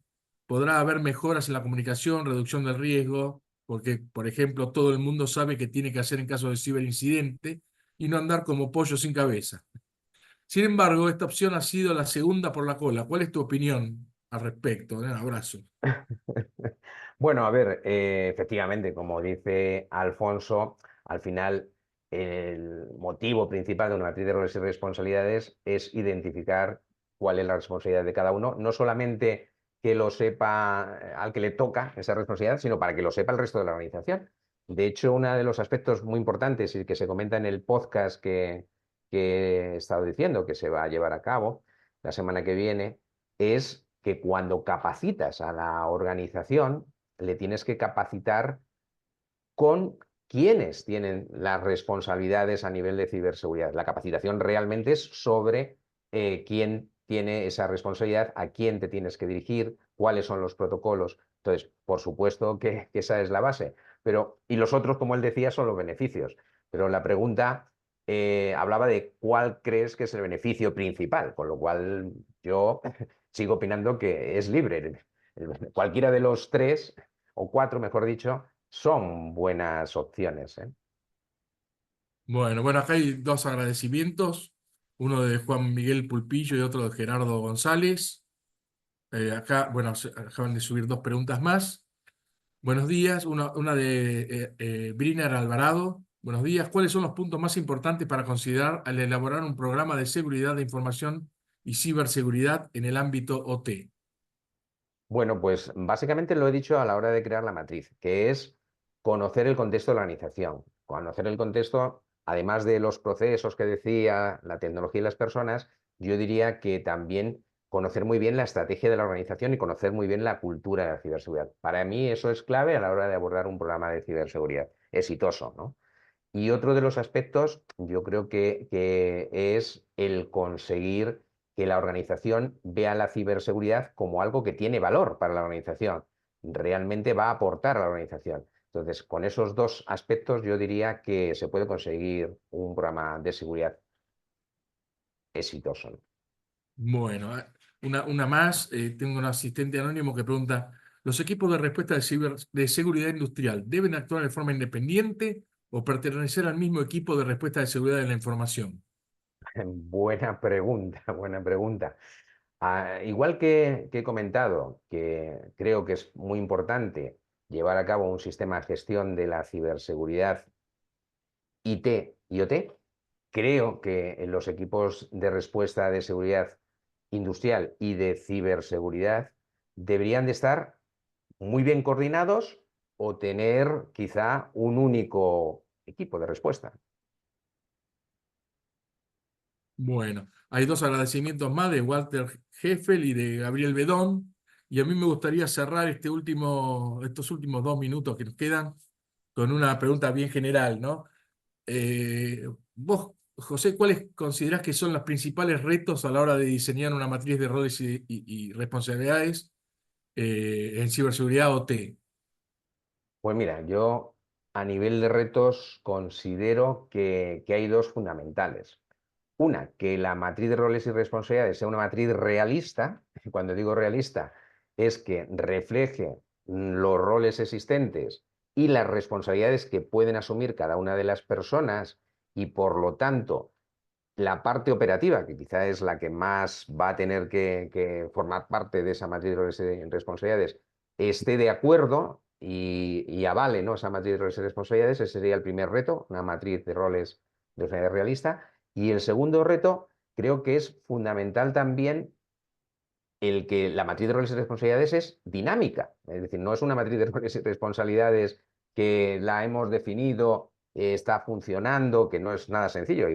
podrá haber mejoras en la comunicación, reducción del riesgo, porque, por ejemplo, todo el mundo sabe qué tiene que hacer en caso de ciberincidente y no andar como pollo sin cabeza. Sin embargo, esta opción ha sido la segunda por la cola. ¿Cuál es tu opinión? al respecto. Un abrazo. Bueno, a ver, efectivamente, como dice Alfonso, al final el motivo principal de una matriz de roles y responsabilidades es identificar cuál es la responsabilidad de cada uno, no solamente que lo sepa al que le toca esa responsabilidad, sino para que lo sepa el resto de la organización. De hecho, uno de los aspectos muy importantes y que se comenta en el podcast que he estado diciendo que se va a llevar a cabo la semana que viene es que cuando capacitas a la organización, le tienes que capacitar con quienes tienen las responsabilidades a nivel de ciberseguridad. La capacitación realmente es sobre quién tiene esa responsabilidad, a quién te tienes que dirigir, cuáles son los protocolos. Entonces, por supuesto que esa es la base. Pero, y los otros, como él decía, son los beneficios. Pero la pregunta hablaba de cuál crees que es el beneficio principal, con lo cual yo sigo opinando que es libre. Cualquiera de los tres, o cuatro, mejor dicho, son buenas opciones, ¿eh? Bueno, acá hay dos agradecimientos, uno de Juan Miguel Pulpillo y otro de Gerardo González. Acá, acaban de subir dos preguntas más. Buenos días, una de Briner Alvarado. Buenos días, ¿cuáles son los puntos más importantes para considerar al elaborar un programa de seguridad de información y ciberseguridad en el ámbito OT? Bueno, pues básicamente lo he dicho a la hora de crear la matriz, que es conocer el contexto de la organización. Conocer el contexto, además de los procesos que decía, la tecnología y las personas, yo diría que también conocer muy bien la estrategia de la organización y conocer muy bien la cultura de la ciberseguridad. Para mí eso es clave a la hora de abordar un programa de ciberseguridad exitoso, ¿no? Y otro de los aspectos, yo creo que es el conseguir que la organización vea la ciberseguridad como algo que tiene valor para la organización, realmente va a aportar a la organización. Entonces, con esos dos aspectos, yo diría que se puede conseguir un programa de seguridad exitoso. Bueno, una más, tengo un asistente anónimo que pregunta, ¿los equipos de respuesta de seguridad industrial deben actuar de forma independiente o pertenecer al mismo equipo de respuesta de seguridad de la información? Buena pregunta, buena pregunta. Igual que he comentado que creo que es muy importante llevar a cabo un sistema de gestión de la ciberseguridad IT y OT, creo que en los equipos de respuesta de seguridad industrial y de ciberseguridad deberían de estar muy bien coordinados o tener quizá un único equipo de respuesta. Bueno, hay dos agradecimientos más de Walter Heffel y de Gabriel Bedón. Y a mí me gustaría cerrar estos últimos 2 minutos que nos quedan con una pregunta bien general, ¿no? Vos, José, ¿cuáles considerás que son los principales retos a la hora de diseñar una matriz de roles y responsabilidades en ciberseguridad OT? Pues mira, yo a nivel de retos considero que hay dos fundamentales. Una, que la matriz de roles y responsabilidades sea una matriz realista. Cuando digo realista, es que refleje los roles existentes y las responsabilidades que pueden asumir cada una de las personas y por lo tanto la parte operativa, que quizá es la que más va a tener que formar parte de esa matriz de roles y responsabilidades, esté de acuerdo y avale, ¿no?, esa matriz de roles y responsabilidades. Ese sería el primer reto, una matriz de roles de responsabilidad realista. Y el segundo reto creo que es fundamental también el que la matriz de roles y responsabilidades es dinámica. Es decir, no es una matriz de roles y responsabilidades que la hemos definido, está funcionando, que no es nada sencillo.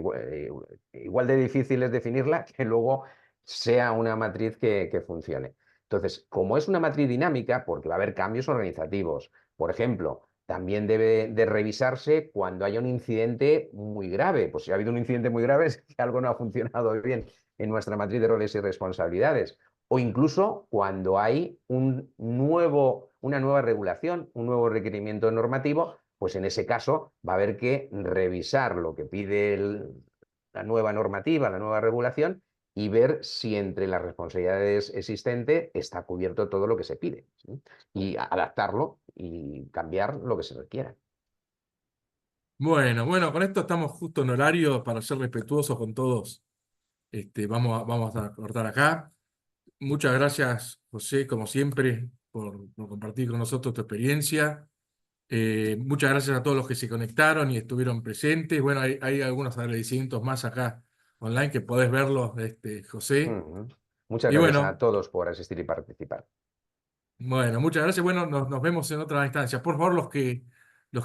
Igual de difícil es definirla que luego sea una matriz que funcione. Entonces, como es una matriz dinámica, porque va a haber cambios organizativos, por ejemplo, también debe de revisarse cuando haya un incidente muy grave. Pues si ha habido un incidente muy grave es que algo no ha funcionado bien en nuestra matriz de roles y responsabilidades. O incluso cuando hay una nueva regulación, un nuevo requerimiento normativo, pues en ese caso va a haber que revisar lo que pide la nueva normativa, la nueva regulación, y ver si entre las responsabilidades existentes está cubierto todo lo que se pide, ¿sí? Y adaptarlo y cambiar lo que se requiera. Bueno, con esto estamos justo en horario para ser respetuosos con todos. Vamos a cortar acá. Muchas gracias, José, como siempre, por compartir con nosotros tu experiencia. Muchas gracias a todos los que se conectaron y estuvieron presentes. Bueno, hay algunos agradecimientos más acá online que podés verlos, José. Ujú. Muchas Y gracias a bueno, todos por asistir y participar. bueno, muchas gracias. Bueno, nos vemos en otra instancia. Por favor, los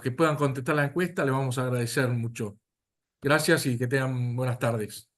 que puedan contestar la encuesta, le vamos a agradecer mucho. Gracias y que tengan buenas tardes.